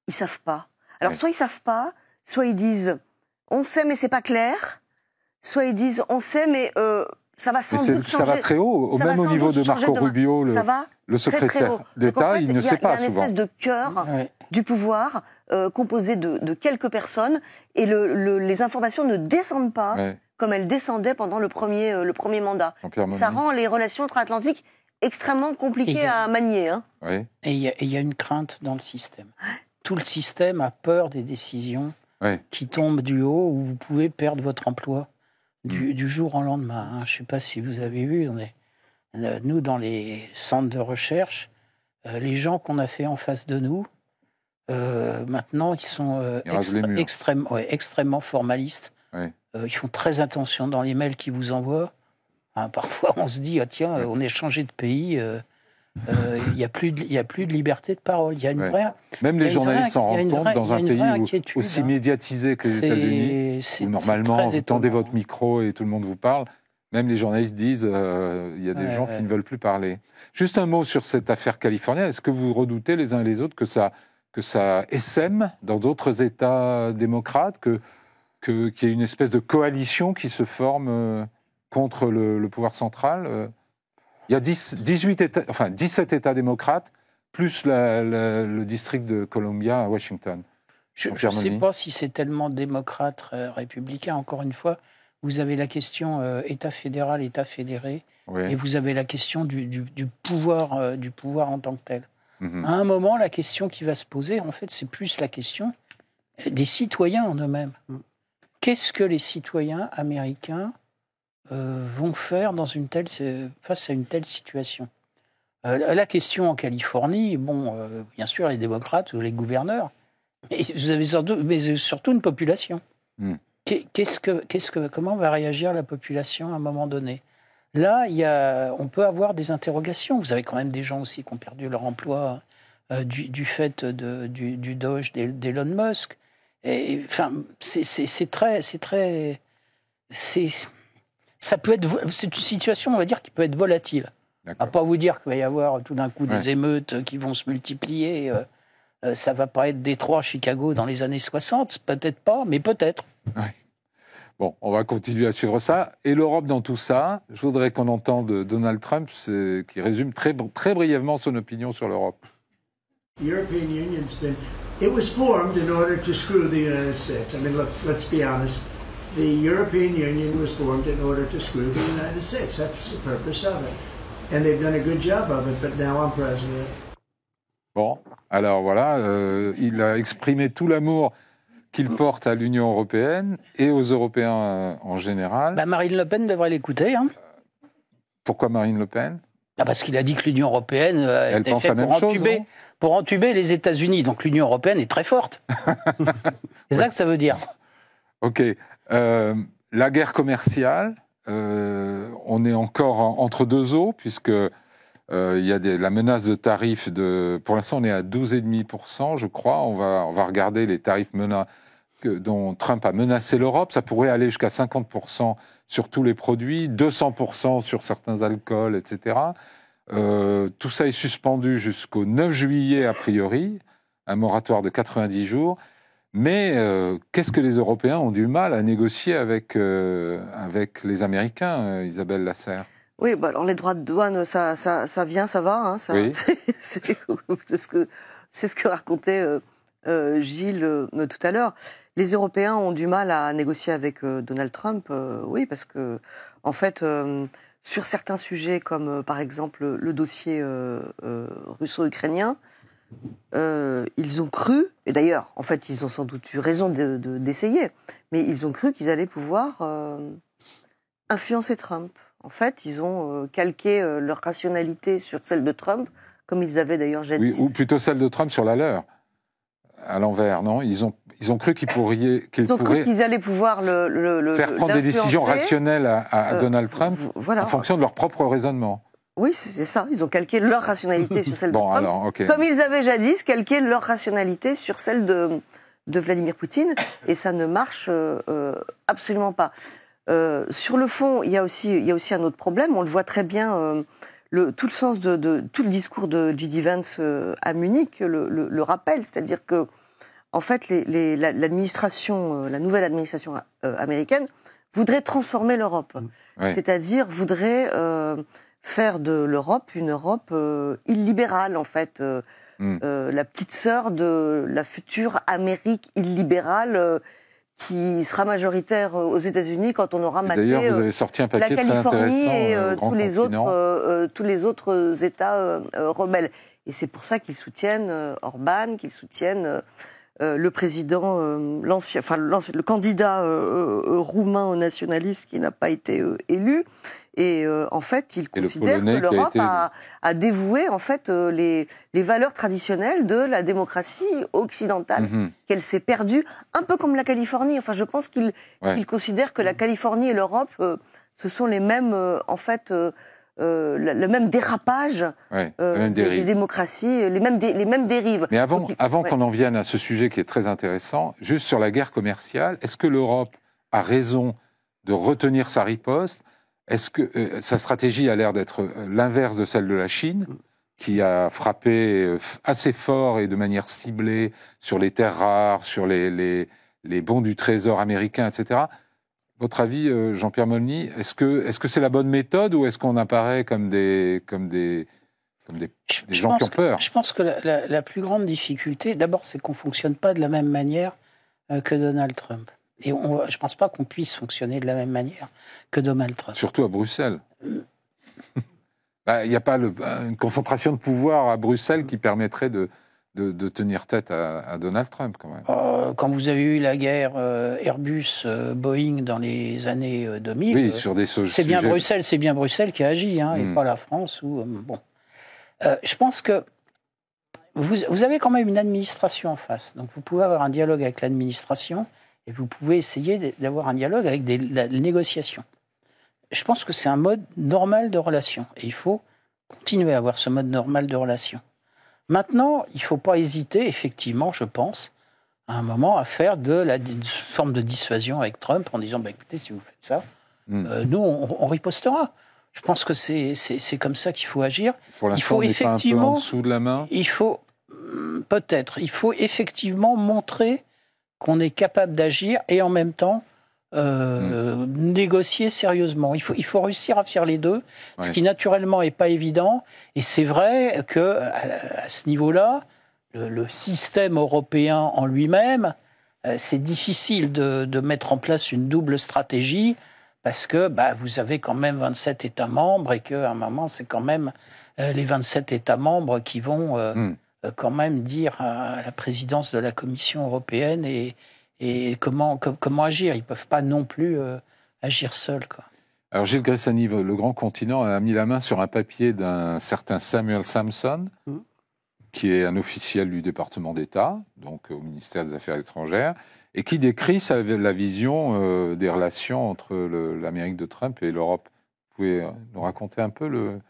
ils savent pas. Alors, soit ils savent pas, soit ils disent « on sait, mais c'est pas clair », soit ils disent « on sait, mais ça va sans doute changer ». Ça va très haut, même au niveau de Marco Rubio, le secrétaire d'État, il ne sait pas souvent. Il y a une espèce de cœur du pouvoir composé de quelques personnes, et les informations ne descendent pas comme elles descendaient pendant le premier mandat. Ça rend les relations transatlantiques extrêmement compliqué à manier. Hein. Oui. Et il y a une crainte dans le système. Tout le système a peur des décisions qui tombent du haut, où vous pouvez perdre votre emploi du jour au lendemain. Hein. Je ne sais pas si vous avez vu, nous, dans les centres de recherche, les gens qu'on a fait en face de nous, maintenant, ils sont extrêmement formalistes. Oui. Ils font très attention dans les mails qu'ils vous envoient. Hein, parfois, on se dit, on est changé de pays, il n'y a plus de liberté de parole. Il y a une vraie... Même les journalistes s'en rendent compte dans un pays aussi médiatisé que les États-Unis, où normalement, vous tendez votre micro et tout le monde vous parle. Même les journalistes disent il y a des gens qui ne veulent plus parler. Juste un mot sur cette affaire californienne. Est-ce que vous redoutez les uns et les autres que ça essaime dans d'autres États démocrates, qu'il y ait une espèce de coalition qui se forme contre le pouvoir central? Il y a 17 États démocrates, plus le district de Columbia à Washington. Je ne sais pas si c'est tellement démocrate, républicain. Encore une fois, vous avez la question État fédéral, État fédéré, et vous avez la question du pouvoir en tant que tel. À un moment, la question qui va se poser, en fait, c'est plus la question des citoyens en eux-mêmes. Qu'est-ce que les citoyens américains vont faire face à une telle situation? La question en Californie, bien sûr, les démocrates ou les gouverneurs, mais vous avez surtout une population. Comment va réagir la population à un moment donné? Là, on peut avoir des interrogations. Vous avez quand même des gens aussi qui ont perdu leur emploi du fait du Doge d'Elon Musk. Et, enfin, c'est une situation, on va dire, qui peut être volatile. On ne va pas vous dire qu'il va y avoir tout d'un coup des émeutes qui vont se multiplier. Ça ne va pas être Détroit, Chicago dans les années 60, peut-être pas, mais peut-être. Ouais. Bon, on va continuer à suivre ça. Et l'Europe dans tout ça, je voudrais qu'on entende Donald Trump qui résume très brièvement son opinion sur l'Europe. The European Union's it was formed in order to screw the United States. I mean, look, let's be honest. The European Union was formed in order to screw the United States. That's the purpose of it. And they've done a good job of it, but now I'm president. Bon, alors voilà, il a exprimé tout l'amour qu'il porte à l'Union européenne et aux Européens en général. Marine Le Pen devrait l'écouter. Hein. Pourquoi Marine Le Pen ? Parce qu'il a dit que l'Union européenne était faite pour entuber les États-Unis. Donc l'Union européenne est très forte. C'est ça que ça veut dire. Ok. La guerre commerciale, on est encore entre deux eaux, puisque il y a la menace de tarifs pour l'instant, on est à 12,5%, je crois. On va regarder les tarifs dont Trump a menacé l'Europe. Ça pourrait aller jusqu'à 50% sur tous les produits, 200% sur certains alcools, etc. Tout ça est suspendu jusqu'au 9 juillet, a priori, un moratoire de 90 jours. Mais qu'est-ce que les Européens ont du mal à négocier avec les Américains, Isabelle Lasserre ? Oui, alors les droits de douane, ça vient, ça va. Hein, oui. C'est ce que racontait Gilles tout à l'heure. Les Européens ont du mal à négocier avec Donald Trump, oui, parce que, en fait, sur certains sujets, comme par exemple le dossier russo-ukrainien, ils ont cru, et d'ailleurs, en fait, ils ont sans doute eu raison d'essayer, mais ils ont cru qu'ils allaient pouvoir influencer Trump. En fait, ils ont calqué leur rationalité sur celle de Trump, comme ils avaient d'ailleurs jadis. Oui, ou plutôt celle de Trump sur la leur, à l'envers, non ? Ils ont cru qu'ils allaient pouvoir faire prendre des décisions rationnelles à Donald Trump en fonction de leur propre raisonnement. Oui, c'est ça. Ils ont calqué leur rationalité sur celle de Trump, alors, okay. Comme ils avaient jadis calqué leur rationalité sur celle de Vladimir Poutine, et ça ne marche absolument pas. Sur le fond, il y a aussi un autre problème. On le voit très bien. Tout le sens tout le discours de J.D. Vance à Munich le rappelle, c'est-à-dire que en fait, l'administration, la nouvelle administration américaine voudrait transformer l'Europe, c'est-à-dire voudrait faire de l'Europe une Europe illibérale, en fait, la petite sœur de la future Amérique illibérale qui sera majoritaire aux États-Unis quand on aura maté d'ailleurs, vous avez sorti un papier la Californie très et intéressant, tous les autres États rebelles. Et c'est pour ça qu'ils soutiennent Orban, qu'ils soutiennent le président, le candidat roumain nationaliste qui n'a pas été élu. Et en fait, ils considèrent que l'Europe a dévoué en fait les valeurs traditionnelles de la démocratie occidentale, qu'elle s'est perdue, un peu comme la Californie. Enfin, je pense qu'ils considèrent que la Californie et l'Europe, ce sont les mêmes, le même dérapage des démocraties, les mêmes dérives. Mais avant qu'on en vienne à ce sujet qui est très intéressant, juste sur la guerre commerciale, est-ce que l'Europe a raison de retenir sa riposte ? Est-ce que sa stratégie a l'air d'être l'inverse de celle de la Chine, qui a frappé assez fort et de manière ciblée sur les terres rares, sur les bons du trésor américain, etc. Votre avis, Jean-Pierre Molny, est-ce que c'est la bonne méthode ou est-ce qu'on apparaît comme des gens qui ont peur ? Je pense que la plus grande difficulté, d'abord, c'est qu'on ne fonctionne pas de la même manière que Donald Trump. Et je ne pense pas qu'on puisse fonctionner de la même manière que Donald Trump. Surtout à Bruxelles. Il n'y a pas une concentration de pouvoir à Bruxelles qui permettrait de tenir tête à Donald Trump, quand même. Quand vous avez eu la guerre Airbus-Boeing dans les années 2000, oui, sur des c'est bien Bruxelles qui a agi, et pas la France. Je pense que vous avez quand même une administration en face. Donc vous pouvez avoir un dialogue avec l'administration et vous pouvez essayer d'avoir un dialogue avec la négociation. Je pense que c'est un mode normal de relation. Et il faut continuer à avoir ce mode normal de relation. Maintenant, il ne faut pas hésiter, effectivement, je pense, à un moment, à faire une forme de dissuasion avec Trump en disant écoutez, si vous faites ça, nous, on ripostera. Je pense que c'est comme ça qu'il faut agir. Pour l'instant, on n'est pas un peu en dessous de la main ? Il faut effectivement montrer qu'on est capable d'agir et en même temps négocier sérieusement. Il faut réussir à faire les deux, ce qui naturellement n'est pas évident. Et c'est vrai qu'à ce niveau-là, le système européen en lui-même, c'est difficile de mettre en place une double stratégie parce que vous avez quand même 27 États membres et qu'à un moment, c'est quand même les 27 États membres qui vont quand même dire à la présidence de la Commission européenne et comment agir. Ils ne peuvent pas non plus agir seuls, quoi. Alors Gilles Gressani, le Grand Continent a mis la main sur un papier d'un certain Samuel Sampson, qui est un officiel du département d'État, donc au ministère des Affaires étrangères, et qui décrit la vision des relations entre l'Amérique de Trump et l'Europe. Vous pouvez nous raconter un peu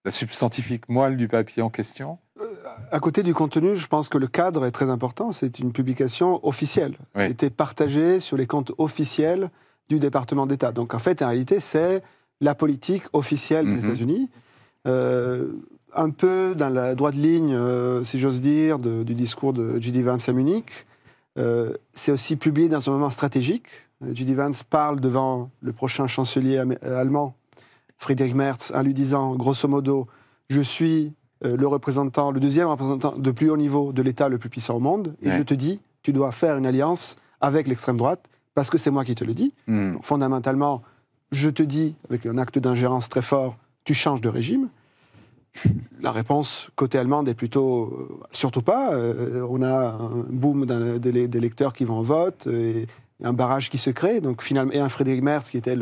la substantifique moelle du papier en question ? À côté du contenu, je pense que le cadre est très important. C'est une publication officielle. Ça a été partagé sur les comptes officiels du département d'État. Donc en fait, en réalité, c'est la politique officielle des États-Unis. Un peu dans la droite ligne, si j'ose dire, du discours de J.D. Vance à Munich. C'est aussi publié dans un moment stratégique. J.D. Vance parle devant le prochain chancelier allemand, Friedrich Merz, en lui disant, grosso modo, je suis le deuxième représentant de plus haut niveau de l'État le plus puissant au monde, et je te dis, tu dois faire une alliance avec l'extrême droite, parce que c'est moi qui te le dis. Donc, fondamentalement, je te dis, avec un acte d'ingérence très fort, tu changes de régime. La réponse côté allemande est plutôt surtout pas. On a un boom des électeurs qui vont au vote, et un barrage qui se crée, donc finalement, et un Friedrich Merz qui était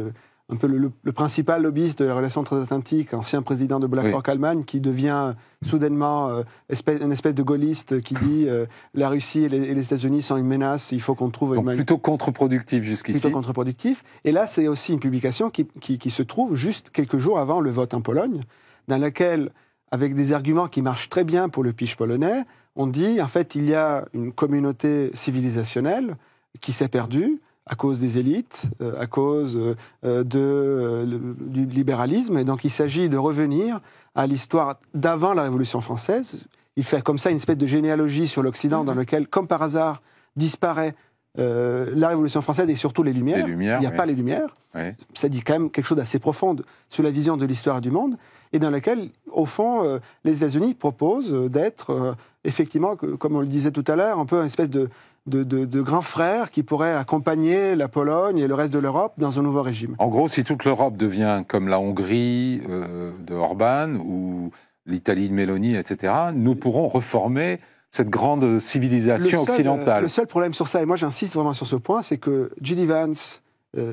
un peu le principal lobbyiste de la relation transatlantique, ancien président de BlackRock Allemagne, qui devient soudainement une espèce de gaulliste qui dit la Russie et les États-Unis sont une menace, il faut qu'on trouve... Donc plutôt contre-productif jusqu'ici. Plutôt contre-productif. Et là, c'est aussi une publication qui se trouve juste quelques jours avant le vote en Pologne, dans laquelle, avec des arguments qui marchent très bien pour le pitch polonais, on dit, en fait, il y a une communauté civilisationnelle qui s'est perdue, à cause des élites, à cause du libéralisme. Et donc, il s'agit de revenir à l'histoire d'avant la Révolution française. Il fait comme ça une espèce de généalogie sur l'Occident dans lequel, comme par hasard, disparaît la Révolution française et surtout les Lumières. Il n'y a pas les Lumières. Oui. Ça dit quand même quelque chose d'assez profond sur la vision de l'histoire du monde, et dans laquelle, au fond, les États-Unis proposent d'être, effectivement, comme on le disait tout à l'heure, un peu une espèce de grand frère qui pourrait accompagner la Pologne et le reste de l'Europe dans un nouveau régime. En gros, si toute l'Europe devient comme la Hongrie de Orban ou l'Italie de Meloni, etc., nous pourrons reformer cette grande civilisation occidentale. Le seul problème sur ça, et moi j'insiste vraiment sur ce point, c'est que J.D. Vance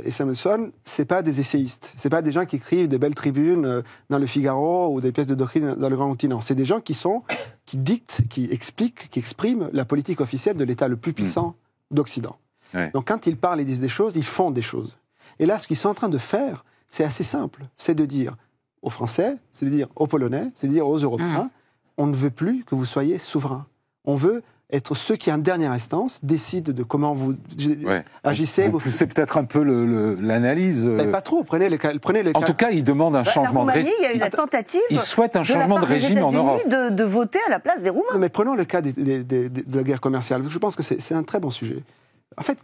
et Samuelson, c'est pas des essayistes, c'est pas des gens qui écrivent des belles tribunes dans le Figaro ou des pièces de doctrine dans le Grand Continent. C'est des gens qui dictent, qui expliquent, qui expriment la politique officielle de l'État le plus puissant d'Occident. Ouais. Donc quand ils parlent et disent des choses, ils font des choses. Et là, ce qu'ils sont en train de faire, c'est assez simple. C'est de dire aux Français, c'est de dire aux Polonais, c'est de dire aux Européens, on ne veut plus que vous soyez souverains. On veut être ceux qui, en dernière instance, décident de comment vous agissez. Vous poussez peut-être un peu l'analyse. Mais pas trop, prenez les cas. En tout cas, ils demandent un changement de régime. Il y a eu la tentative. Ils souhaitent un changement de régime en Europe. De voter à la place des Roumains. Mais prenons le cas de la guerre commerciale. Je pense que c'est un très bon sujet. En fait,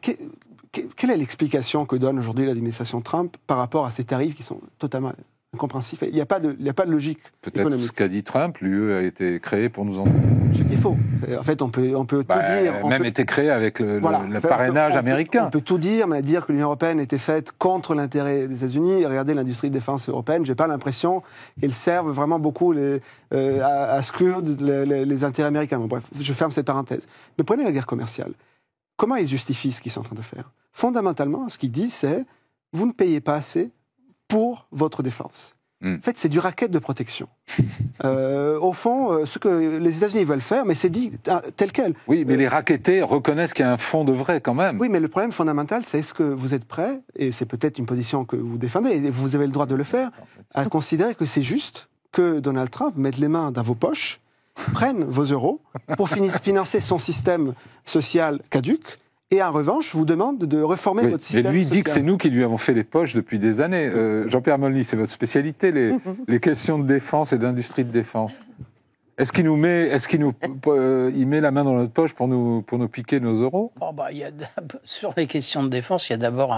quelle est l'explication que donne aujourd'hui l'administration Trump par rapport à ces tarifs qui sont totalement incompréhensifs? Il n'y a pas de logique Peut-être ce qu'a dit Trump, l'UE a été créée pour nous en... Ce qui est faux. En fait, on peut tout dire. Même été créée avec le parrainage américain. On peut tout dire, mais dire que l'Union européenne était faite contre l'intérêt des États-Unis. Regardez l'industrie de défense européenne. Je n'ai pas l'impression qu'elle serve vraiment beaucoup à exclure les intérêts américains. Bon, bref, je ferme cette parenthèse. Mais prenez la guerre commerciale. Comment ils justifient ce qu'ils sont en train de faire? Fondamentalement, ce qu'ils disent, c'est vous ne payez pas assez pour votre défense. En fait, c'est du racket de protection. Au fond, ce que les États-Unis veulent faire, mais c'est dit tel quel. Oui, mais les rackettés reconnaissent qu'il y a un fond de vrai quand même. Oui, mais le problème fondamental, c'est est-ce que vous êtes prêts, et c'est peut-être une position que vous défendez, et vous avez le droit de le faire, à considérer que c'est juste que Donald Trump mette les mains dans vos poches, prenne vos euros pour financer son système social caduc, et en revanche, vous demande de réformer votre système social. Et lui dit que c'est nous qui lui avons fait les poches depuis des années. Jean-Pierre Molny, c'est votre spécialité, les questions de défense et d'industrie de défense. Est-ce qu'il il met la main dans notre poche pour nous piquer nos euros? Sur les questions de défense, il y a d'abord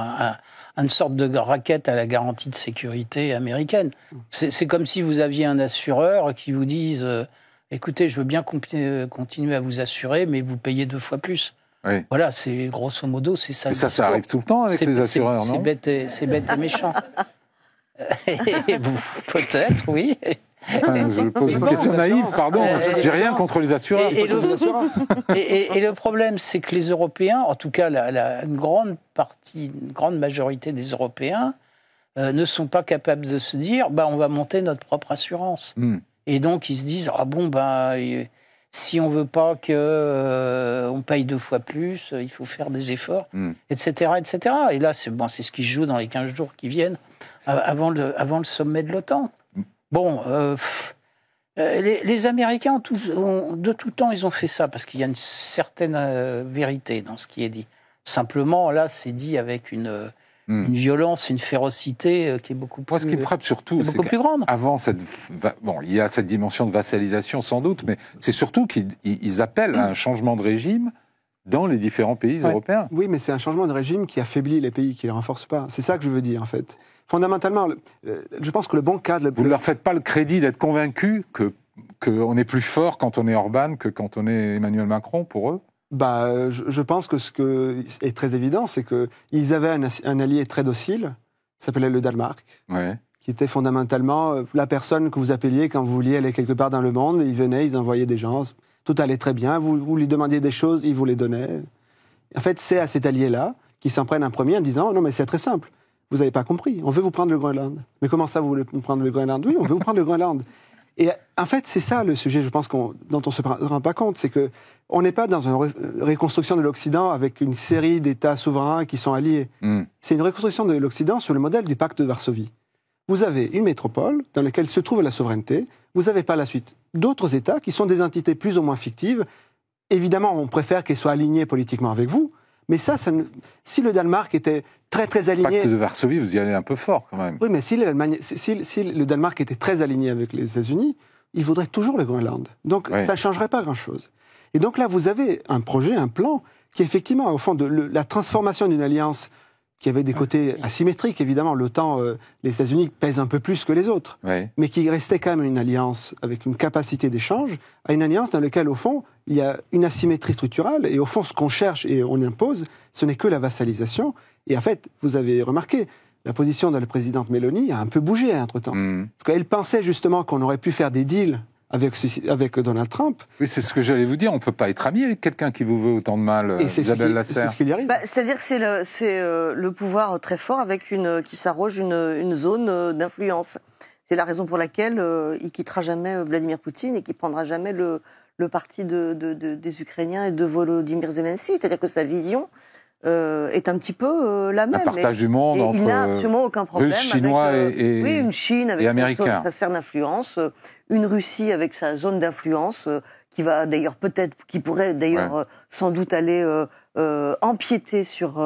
une sorte de racket à la garantie de sécurité américaine. C'est comme si vous aviez un assureur qui vous dise écoutez, je veux bien continuer à vous assurer, mais vous payez 2 fois plus. Oui. Voilà, c'est grosso modo, c'est ça. Mais ça arrive tout le temps avec les assureurs, non? C'est bête et méchant. Peut-être, oui. Je pose une question naïve, pardon. J'ai rien contre les assureurs. Et le problème, c'est que les Européens, en tout cas une grande majorité des Européens, ne sont pas capables de se dire on va monter notre propre assurance. Et donc, ils se disent si on ne veut pas qu'on paye 2 fois plus, il faut faire des efforts, etc., etc. Et là, c'est ce qui se joue dans les 15 jours qui viennent, avant le sommet de l'OTAN. Bon, les Américains, de tout temps, ils ont fait ça, parce qu'il y a une certaine vérité dans ce qui est dit. Simplement, là, c'est dit avec une violence, une férocité qui est beaucoup plus... Moi, ce qui me frappe surtout, c'est plus grande. Avant, il y a cette dimension de vassalisation sans doute, mais c'est surtout qu'ils appellent à un changement de régime dans les différents pays européens. Oui, mais c'est un changement de régime qui affaiblit les pays, qui ne les renforce pas. C'est ça que je veux dire, en fait. Fondamentalement, je pense que le bon cadre... Vous ne leur faites pas le crédit d'être convaincus qu'on est plus fort quand on est Orban que quand on est Emmanuel Macron, pour eux? Je pense que ce qui est très évident, c'est qu'ils avaient un allié très docile, qui s'appelait le Danemark, qui était fondamentalement la personne que vous appeliez quand vous vouliez aller quelque part dans le monde. Ils venaient, ils envoyaient des gens, tout allait très bien, vous lui demandiez des choses, il vous les donnait. En fait, c'est à cet allié-là qu'ils s'en prennent un premier en disant « Non, mais c'est très simple, vous n'avez pas compris, on veut vous prendre le Groenland. » « Mais comment ça, vous voulez nous prendre le Groenland ?»« Oui, on veut vous prendre le Groenland. » Et en fait, c'est ça le sujet, je pense, dont on ne se rend pas compte, c'est qu'on n'est pas dans une reconstruction de l'Occident avec une série d'États souverains qui sont alliés. C'est une reconstruction de l'Occident sur le modèle du pacte de Varsovie. Vous avez une métropole dans laquelle se trouve la souveraineté, vous n'avez pas la suite d'autres États qui sont des entités plus ou moins fictives. Évidemment, on préfère qu'elles soient alignées politiquement avec vous, mais si le Danemark était très très aligné... Le pacte de Varsovie, vous y allez un peu fort quand même. Oui, mais si le Danemark était très aligné avec les États-Unis, il voudrait toujours le Groenland. Donc, ça ne changerait pas grand-chose. Et donc là, vous avez un projet, un plan, qui est effectivement, au fond, la transformation d'une alliance qui avait des côtés asymétriques, évidemment. L'OTAN, les États-Unis pèsent un peu plus que les autres, mais qui restait quand même une alliance avec une capacité d'échange, à une alliance dans laquelle, au fond, il y a une asymétrie structurelle, et au fond, ce qu'on cherche et on impose, ce n'est que la vassalisation. Et en fait, vous avez remarqué, la position de la présidente Meloni a un peu bougé entre-temps. Parce qu'elle pensait justement qu'on aurait pu faire des deals avec Donald Trump. Oui, c'est ce que j'allais vous dire. On ne peut pas être ami avec quelqu'un qui vous veut autant de mal, Isabelle Lasserre. C'est ce qu'il y arrive. C'est-à-dire que c'est le pouvoir très fort qui s'arroge une zone d'influence. C'est la raison pour laquelle il quittera jamais Vladimir Poutine et qu'il prendra jamais le parti des Ukrainiens et de Volodymyr Zelensky. C'est-à-dire que sa vision est un petit peu la même. Un partage du monde entre il n'a absolument aucun problème Russes, Chinois et oui, une Chine avec sa sphère d'influence, une Russie avec sa zone d'influence qui pourrait d'ailleurs sans doute aller empiéter sur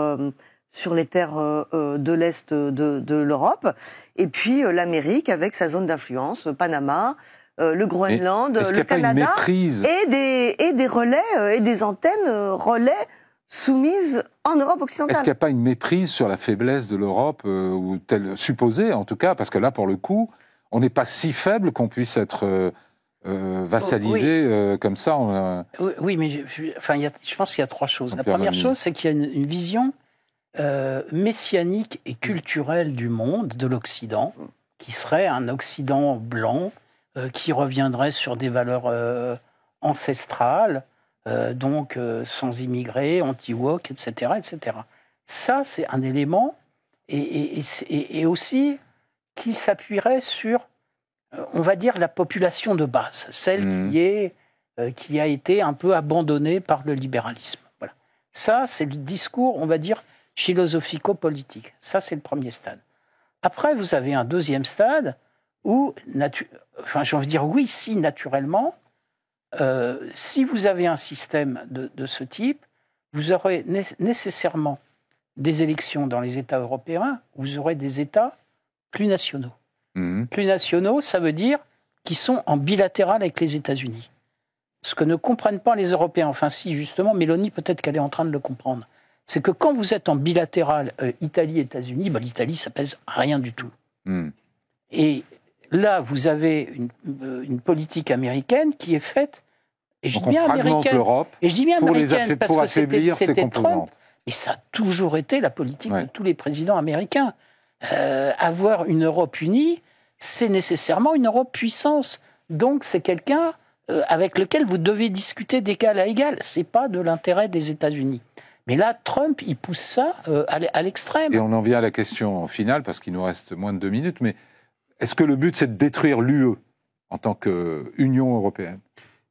les terres de l'Est de l'Europe, et puis l'Amérique avec sa zone d'influence, Panama, le Groenland, le Canada, et des relais et des antennes relais soumises en Europe occidentale. Est-ce qu'il n'y a pas une méprise sur la faiblesse de l'Europe, ou telle supposée en tout cas, parce que là, pour le coup, on n'est pas si faible qu'on puisse être vassalisé comme ça. Oui, mais je pense qu'il y a trois choses. La première chose, c'est qu'il y a une vision messianique et culturelle du monde, de l'Occident, qui serait un Occident blanc, qui reviendrait sur des valeurs ancestrales, donc sans immigrés, anti-woke, etc., etc. Ça, c'est un élément, et aussi qui s'appuierait sur, on va dire, la population de base, celle qui a été un peu abandonnée par le libéralisme. Voilà. Ça, c'est le discours, on va dire, philosophico-politique. Ça, c'est le premier stade. Après, vous avez un deuxième stade où, j'ai envie de dire, oui, si, naturellement, si vous avez un système de ce type, vous aurez nécessairement des élections dans les États européens, vous aurez des États plus nationaux. Plus nationaux, ça veut dire qu'ils sont en bilatéral avec les États-Unis. Ce que ne comprennent pas les Européens, enfin si, justement, Meloni, peut-être qu'elle est en train de le comprendre, c'est que quand vous êtes en bilatéral Italie-États-Unis, l'Italie, ça pèse rien du tout. Et là, vous avez une politique américaine qui est faite, et je dis bien américaine, parce que c'était Trump, et ça a toujours été la politique de tous les présidents américains. Avoir une Europe unie, c'est nécessairement une Europe puissance. Donc c'est quelqu'un avec lequel vous devez discuter d'égal à égal. C'est pas de l'intérêt des États-Unis. Mais là, Trump, il pousse ça à l'extrême. Et on en vient à la question finale, parce qu'il nous reste moins de 2 minutes, mais est-ce que le but, c'est de détruire l'UE en tant qu'Union européenne?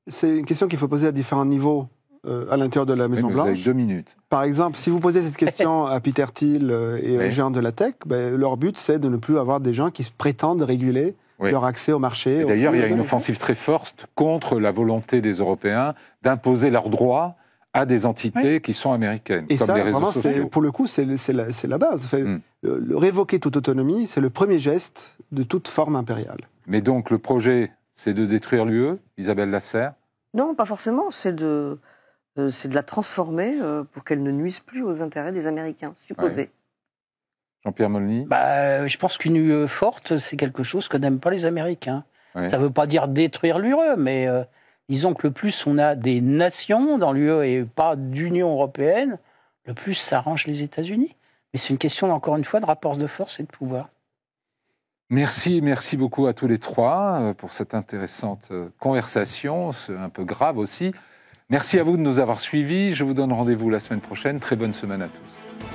C'est une question qu'il faut poser à différents niveaux à l'intérieur de la Maison-Blanche. Vous avez 2 minutes. Par exemple, si vous posez cette question à Peter Thiel et aux géants de la tech, leur but, c'est de ne plus avoir des gens qui prétendent réguler leur accès au marché. D'ailleurs, il y a une offensive très forte contre la volonté des Européens d'imposer leurs droits à des entités qui sont américaines, et comme ça, les réseaux vraiment, sociaux. Pour le coup, c'est la base. Révoquer toute autonomie, c'est le premier geste de toute forme impériale. Mais donc, le projet, c'est de détruire l'UE, Isabelle Lasserre? Non, pas forcément. C'est de la transformer pour qu'elle ne nuise plus aux intérêts des Américains, supposés. Jean-Pierre Molny? Je pense qu'une UE forte, c'est quelque chose que n'aiment pas les Américains. Ça ne veut pas dire détruire l'UE, mais disons que le plus on a des nations dans l'UE et pas d'Union européenne, le plus ça arrange les États-Unis. Mais c'est une question, encore une fois, de rapport de force et de pouvoir. Merci beaucoup à tous les trois pour cette intéressante conversation, un peu grave aussi. Merci à vous de nous avoir suivis. Je vous donne rendez-vous la semaine prochaine. Très bonne semaine à tous.